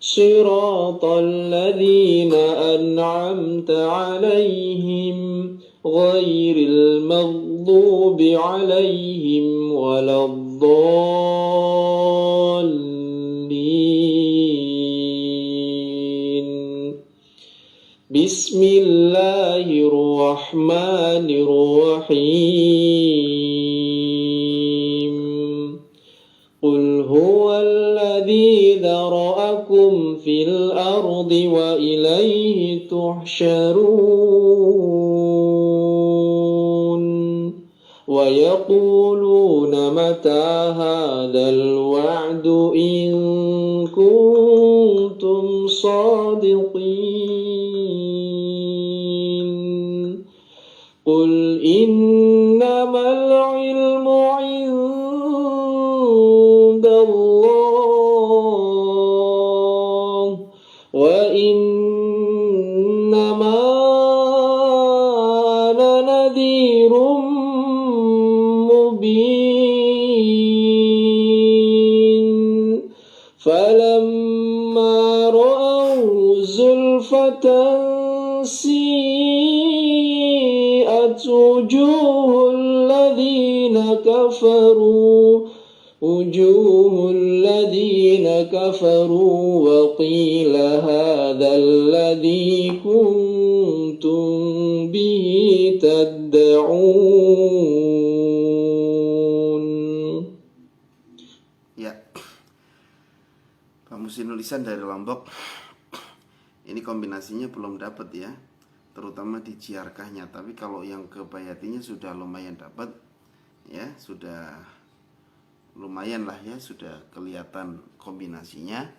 [SPEAKER 5] صراط الذين أنعمت عليهم غير المغضوب عليهم ولا الضالين بسم الله الرحمن الرحيم قل هو الذي ذرأكم في الأرض وإليه تحشرون ويقولون متى هذا الوعد إن كنتم صادقين قل إنما العلم عند الله وإنما أنا نذير مبين فلما رأوا زلفة سيئت وجوه الذين كفروا وقيل هذا الذي كنتم به تدعون.
[SPEAKER 1] Ya, Pak Musinul Ihsan dari Lombok. Ini kombinasinya belum dapat ya, terutama di jiarkahnya. Tapi kalau yang ke bayatinya sudah lumayan dapat ya, sudah lumayan lah ya, sudah kelihatan kombinasinya.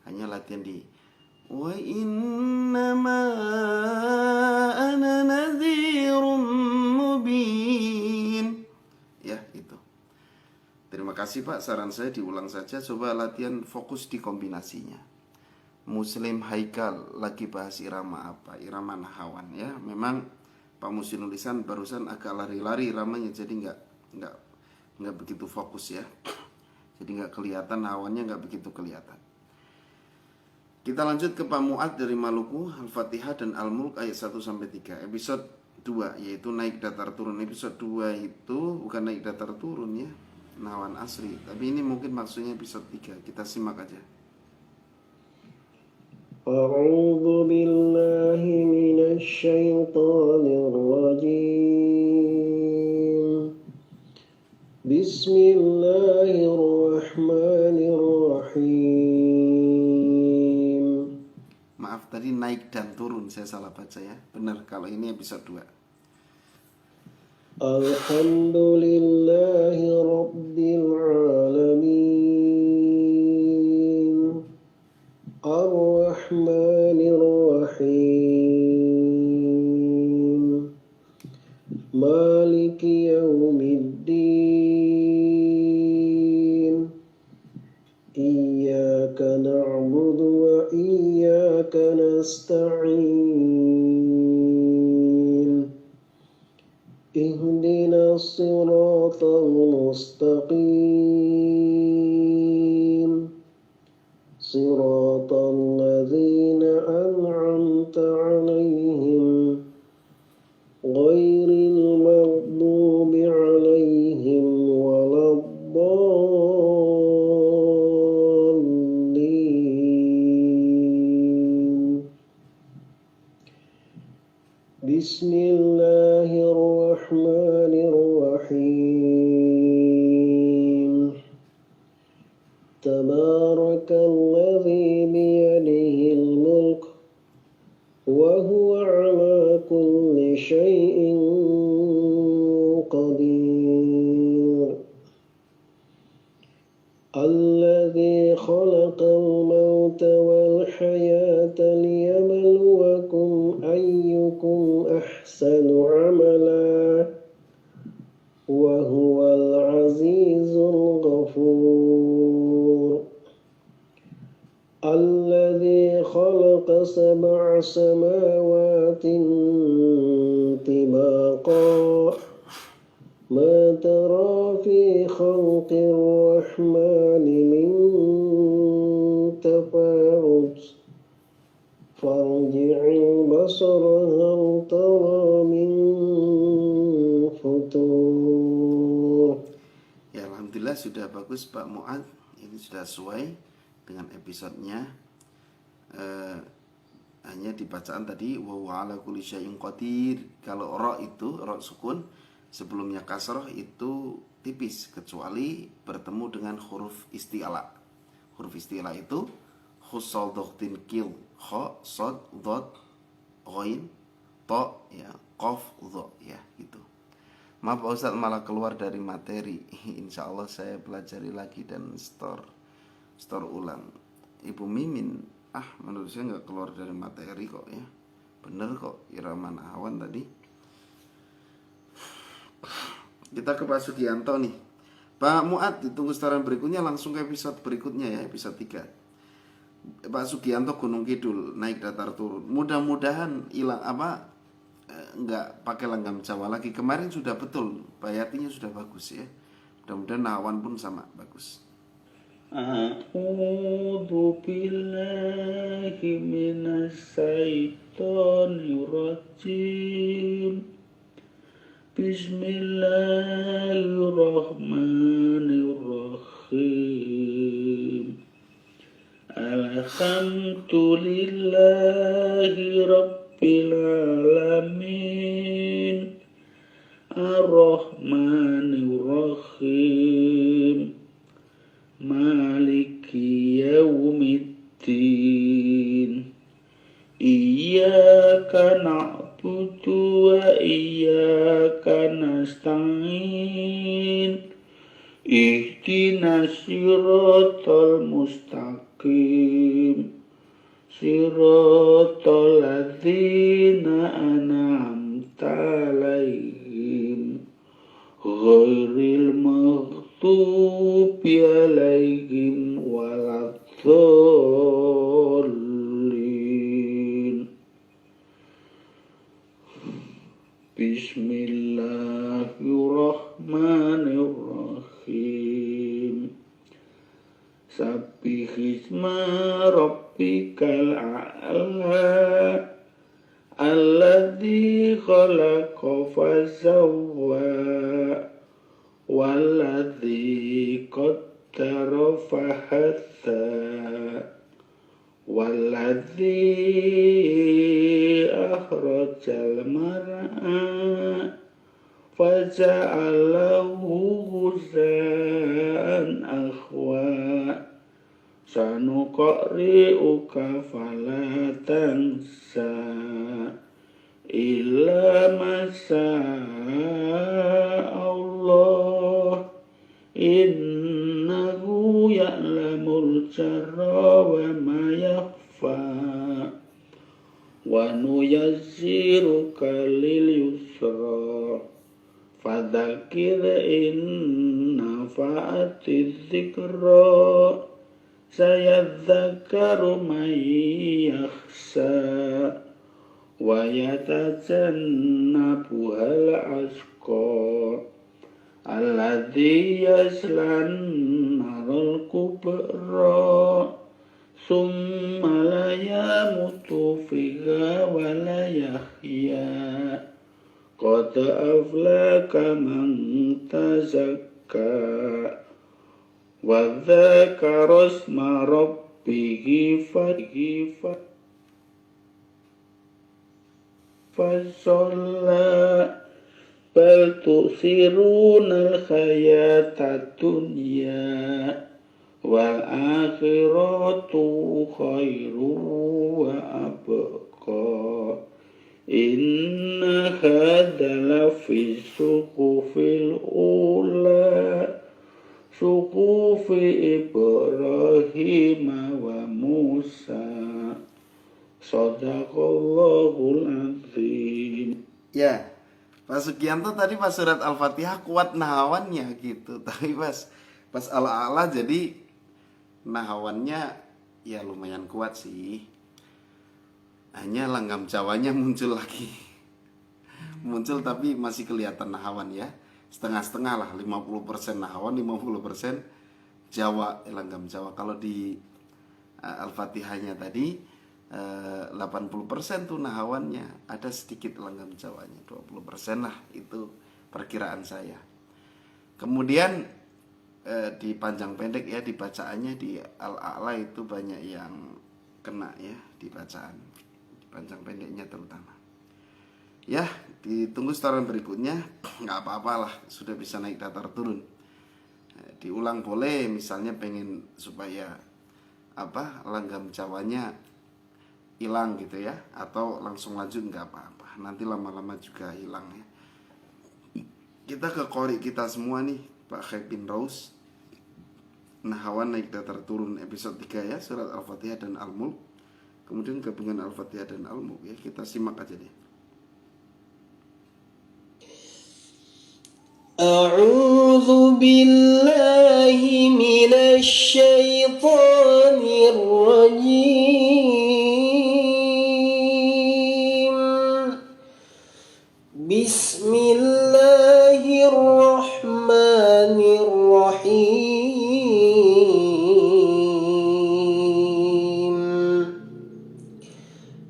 [SPEAKER 1] Hanya latihan di wa innama ana nadhirum mubin. Ya, itu. Terima kasih Pak, saran saya diulang saja, coba latihan fokus di kombinasinya. Muslim Haikal lagi bahas irama apa? Irama nahawan ya. Memang Pak Musinul Ihsan barusan agak lari-lari iramanya, jadi nggak begitu fokus ya. Jadi nggak kelihatan nahawannya, nggak begitu kelihatan. Kita lanjut ke Pak Muad dari Maluku, Al-Fatihah dan Al-Mulk ayat 1-3. Episode 2 yaitu naik datar turun. Episode 2 itu bukan naik datar turun ya, nahawan asri. Tapi ini mungkin maksudnya episode 3. Kita simak aja.
[SPEAKER 5] أعوذ بالله من الشيطان الرجيم بسم الله الرحمن الرحيم.
[SPEAKER 1] Maaf tadi naik dan turun, saya salah baca ya. Benar, kalau ini episode 2.
[SPEAKER 5] Alhamdulillahi Rabbil Alamin Ar-Rahmanir Rahim Maliki Yawmiddin Iyyaka na'budu wa iyyaka nasta'in Ihdina as-sirata صراطا مستقيم صراط الذين أنعمت عليهم غير المغضوب عليهم ولا الضالين بسم الله الرحمن الرحيم تبارك الذي بيده الملك وهو على كل شيء قدير الذي خلق الموت والحياة ليبلوكم أيكم أحسن عملا وهو العزيز الغفور الذي خلق 7 سماوات طباقا ما ترى في خلق الرحمن من تفاوت فارجع البصر هل ترى من فطور.
[SPEAKER 1] Ya, alhamdulillah sudah bagus Pak Muad. Ini sudah sesuai dengan episodenya. Hanya di bacaan tadi wa huwa ala kulli syai'in qadir. Kalau ra itu ra sukun sebelumnya kasrah itu tipis kecuali bertemu dengan huruf isti'la. Huruf isti'la itu khusal dhaghtin kil kha sad dhad ghain ta ya qaf dha ya gitu. Maaf Pak Ustadz malah keluar dari materi. Insya Allah saya pelajari lagi dan store ulang. Ibu Mimin, menurut saya nggak keluar dari materi kok ya. Bener kok Irama Nahawan tadi. Kita ke Pak Sugianto nih. Pak Muad, ditunggu setoran berikutnya langsung ke episode berikutnya ya, episode 3. Pak Sugianto Gunung Kidul naik datar turun. Mudah-mudahan hilang nggak pakai langgam Jawa lagi. Kemarin sudah betul, bayatinya sudah bagus ya. Mudah-mudahan Nahawan pun sama bagus.
[SPEAKER 2] A'udzu billahi minasyaitonir rajim. Bismillahirrahmanirrahim. Alhamdulillahi rabbil alamin. Ar-Rahmanir-Rahim. Maliki yaumiddin. Iyyaka na'budu wa iyyaka nasta'in. Ihdinas siratal mustaqim. Siratal ladzina an'amta alaihim ghairil maghdubi alaihim waladdallin. Bismillahirrahmanirrahim. Sabbihisma rabbikal a'la alladzi khalaqa fasawwa walladzi qaddara fahatta walladzi akhrajal mar'a faja'alahu ghusaan akhwa sanuqri'uka fala tansa illa ma Allah innahu ya'lamul jarra wa ma yakhfa wa nuyassiruka lil yusra fadzakir in nafa'atiz dzikra sayadzakaru man yakhsha wa yatajannabuhal ashqa alladzi yaslan narul kubra summa la yamutu fiha wa la yahya qad aflaka man tazakka wa dzakara isma rabbihi fasalla bal tusiruna al-hayata dunya wal akhiratu khairu wa abqa inna hadza lafi suhufil ula suhufi Ibrahim wa Musa sadaqallahul azim.
[SPEAKER 1] Ya, Pak Sugianto tadi pas surat Al-Fatihah kuat nahawannya gitu, tapi pas Al-A'la jadi nahawannya ya lumayan kuat sih. Hanya langgam Jawanya muncul lagi. Muncul tapi masih kelihatan nahawan ya. Setengah-setengah lah, 50% nahawan, 50% Jawa, langgam Jawa. Kalau di Al-Fatihahnya tadi 80% tuh nahawannya, ada sedikit langgam Jawanya, 20% lah itu perkiraan saya. Kemudian di panjang pendek ya, di bacaannya di Al-A'la itu banyak yang kena ya di bacaan, di panjang pendeknya terutama. Ya, ditunggu setoran berikutnya, nggak apa-apalah, sudah bisa naik datar turun. Diulang boleh, misalnya pengen supaya langgam Jawanya hilang gitu ya, atau langsung lanjut nggak apa-apa, nanti lama-lama juga hilang ya. Kita ke qori kita semua nih, Pak Khaib bin Raus, nahawan naik datar turun episode 3 ya, surat Al-Fatihah dan Al-Mulk, kemudian gabungan Al-Fatihah dan Al-Mulk ya, kita simak aja deh.
[SPEAKER 5] A'udzu billahi minasy syaithanir rajim. Bismillahirrahmanirrahim.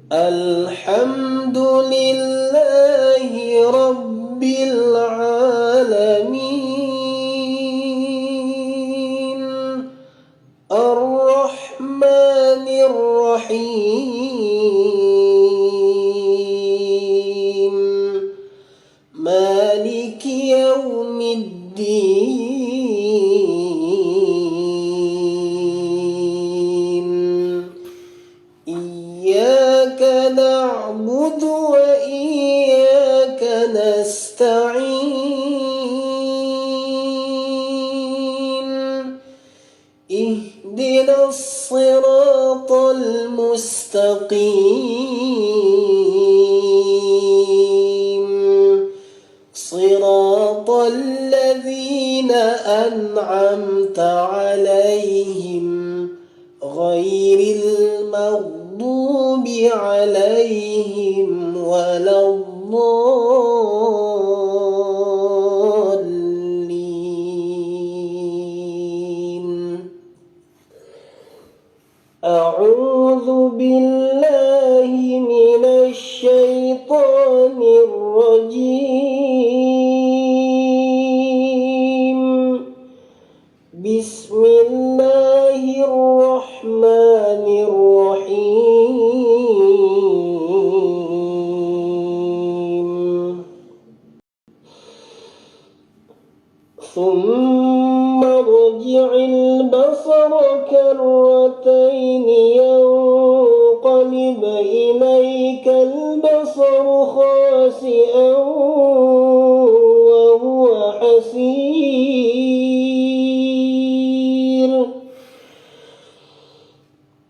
[SPEAKER 5] Alhamdulillahi rabbil alamin. Ar-Rahmanir Rahim. Maliki yaumiddin. Iyyaka na'budu wa iyyaka nasta'in. Ihdinas siratal mustaqim. Siratal ladzina an'amta 'alaihim ghairil maghdubi 'alaihim waladdallin. A'udzu billahi minasy syaithanir rajim. Bismillahirrahmanirrahim. ثم ارجع البصر كرتين ينقلب إليك البصر خاسئا وهو حسير.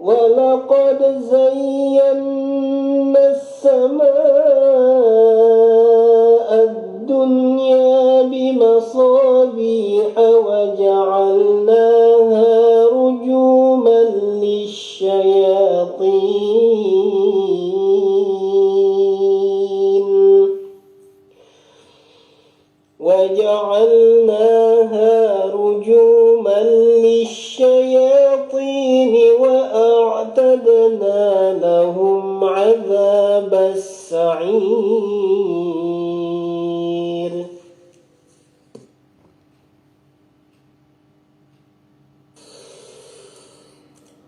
[SPEAKER 5] ولقد زينا السماء الدنيا بمصابيح وجعلناها رجوما للشياطين وجعلناها رجوما للشياطين وأعتدنا لهم عذاب السعير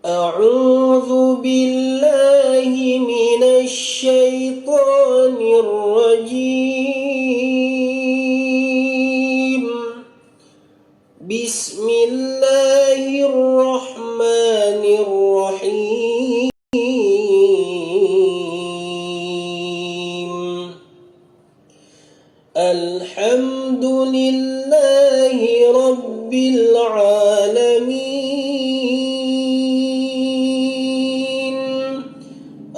[SPEAKER 5] أعوذ بالله من الشيطان الرجيم بسم الله الرحمن الرحيم الحمد لله رب العالمين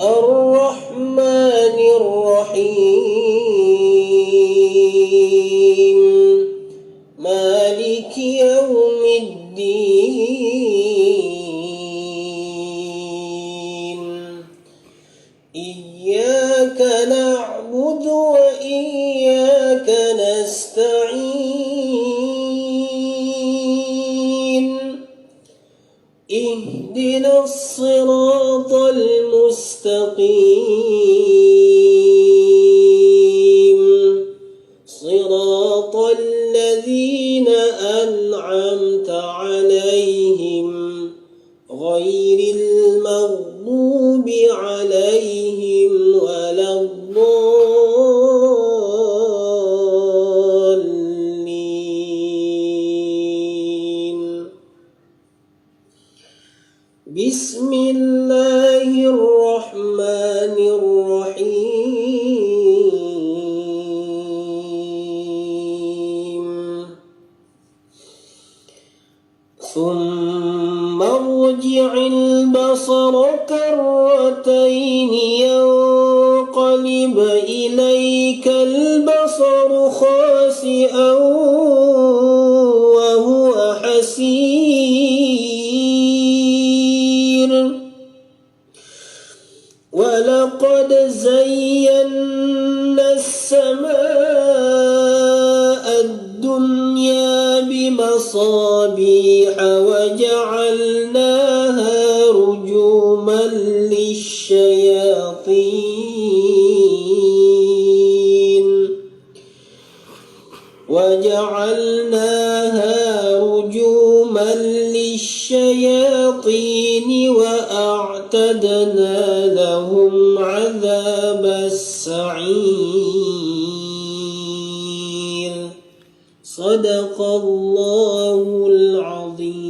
[SPEAKER 5] الرحمن الرحيم مالك يوم الدين إياك نعبد وإياك نستعين اهدنا الصراط المستقيم صراط الذين أنعمت عليهم غير المغضوب عليهم ولا الضالين بسم الله الرحمن الرحيم ثم ارجع البصر كرتين ينقلب إليك البصر خاسئا وهو حسير ولقد زينا السماء الدنيا بمصابيح وجعلناها رجوما للشياطين وأعتدنا لهم عذاب السعير صدق الله العظيم.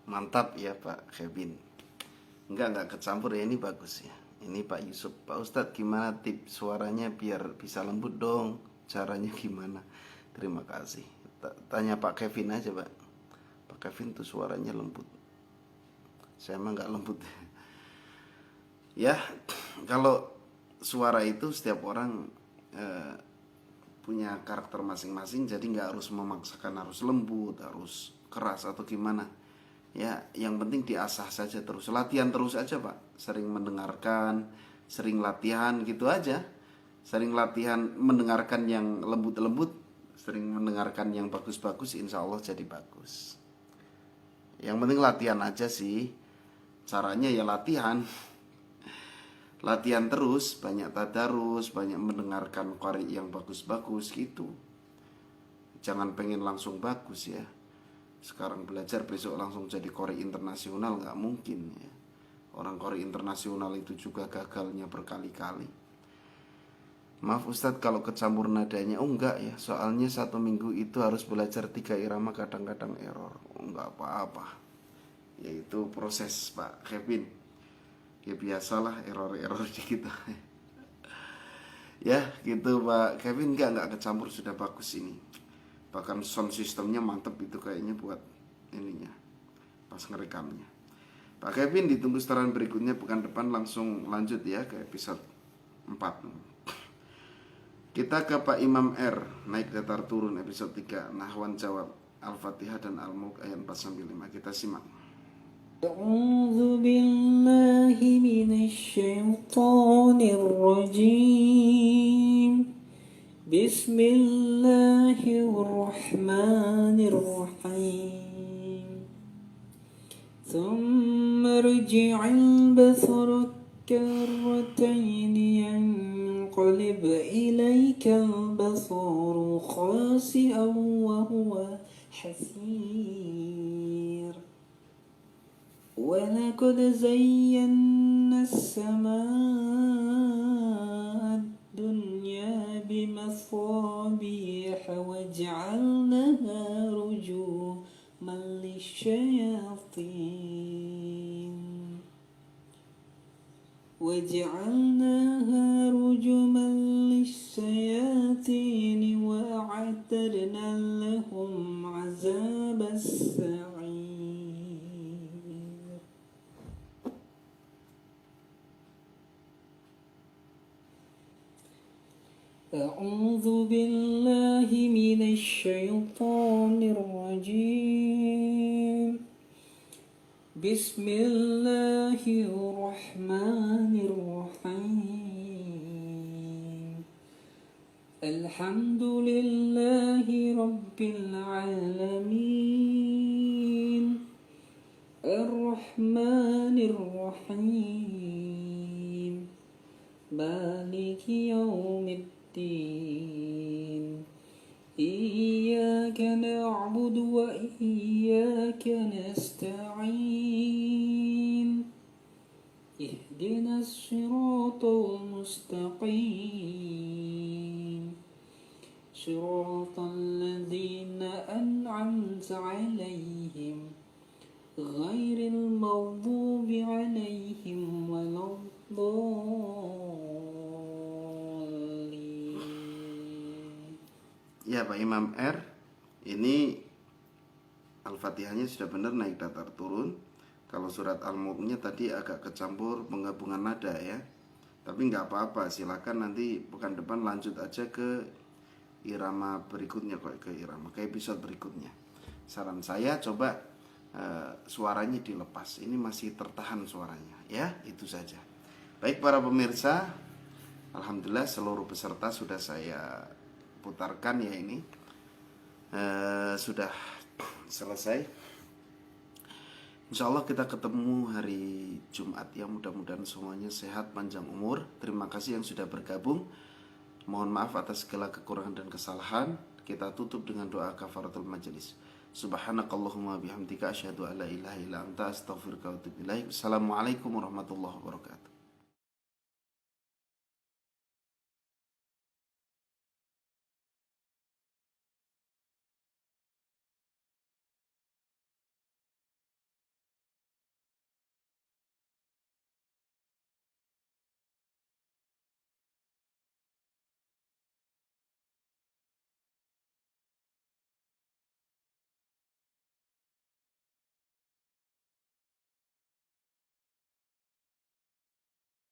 [SPEAKER 1] Mantap ya Pak Kevin. Enggak kecampur ya, ini bagus ya. Ini Pak Yusuf. Pak Ustadz gimana tips suaranya biar bisa lembut dong? Caranya gimana? Terima kasih. Tanya Pak Kevin aja Pak. Pak Kevin tuh suaranya lembut. Saya emang nggak lembut. Ya, kalau suara itu setiap orang punya karakter masing-masing. Jadi nggak harus memaksakan harus lembut, harus keras atau gimana. Ya, yang penting diasah saja terus. Latihan terus aja Pak. Sering mendengarkan, sering latihan gitu aja. Sering latihan mendengarkan yang lembut-lembut, sering mendengarkan yang bagus-bagus, insya Allah jadi bagus. Yang penting latihan aja sih. Caranya ya latihan. Latihan terus, banyak tadarus, banyak mendengarkan qari yang bagus-bagus gitu. Jangan pengen langsung bagus ya. Sekarang belajar besok langsung jadi qari internasional, nggak mungkin ya. Orang qari internasional itu juga gagalnya berkali-kali. Maaf Ustadz kalau kecampur nadanya. Oh enggak ya, soalnya 1 minggu itu harus belajar 3 irama, kadang-kadang error. Oh, enggak apa-apa. Yaitu proses Pak Kevin. Ya biasalah error-error dikit. Ya gitu Pak Kevin, enggak kecampur, sudah bagus ini. Bahkan sound systemnya mantep itu kayaknya buat ininya, pas ngerekamnya. Pak Kevin ditunggu setoran berikutnya pekan depan. Langsung lanjut ya ke episode 4. Kita ke Pak Imam R, naik datar turun episode 3, Nahwan jawab Al-Fatihah dan Al-Mulk ayat 4-5. Kita simak.
[SPEAKER 3] أعوذ بالله من الشيطان الرجيم بسم الله الرحمن الرحيم ثم ارجع البصر كرتين ينقلب إليك البصر خاسئا وهو حسير ولقد زينا السماء الدنيا بمصابيح وجعلناها رجوما للشياطين وأعتدنا لهم عذاب السعير أعوذ بالله من الشيطان الرجيم بسم الله الرحمن الرحيم الحمد لله رب العالمين الرحمن الرحيم مالك يوم الدين إياك نعبد وإياك نستعين اهدنا الصراط المستقيم صراط الذين أنعمت عليهم غير المغضوب عليهم ولا الضالين.
[SPEAKER 1] Ya Pak Imam R, ini Al-Fatihahnya sudah benar naik datar turun. Kalau surat Al-Mulknya tadi agak kecampur penggabungan nada ya. Tapi nggak apa-apa, silakan nanti pekan depan lanjut aja ke irama berikutnya, ke episode berikutnya. Saran saya coba suaranya dilepas. Ini masih tertahan suaranya ya, itu saja. Baik para pemirsa, alhamdulillah seluruh peserta sudah saya putarkan ya, ini sudah selesai. Insya Allah kita ketemu hari Jumat ya, mudah-mudahan semuanya sehat, panjang umur. Terima kasih yang sudah bergabung. Mohon maaf atas segala kekurangan dan kesalahan. Kita tutup dengan doa kafaratul majelis. Subhanakallahumma bihamdika asyhadu an la ilaha illa anta astaghfiruka wa atubu ilaik. Assalamualaikum warahmatullahi wabarakatuh.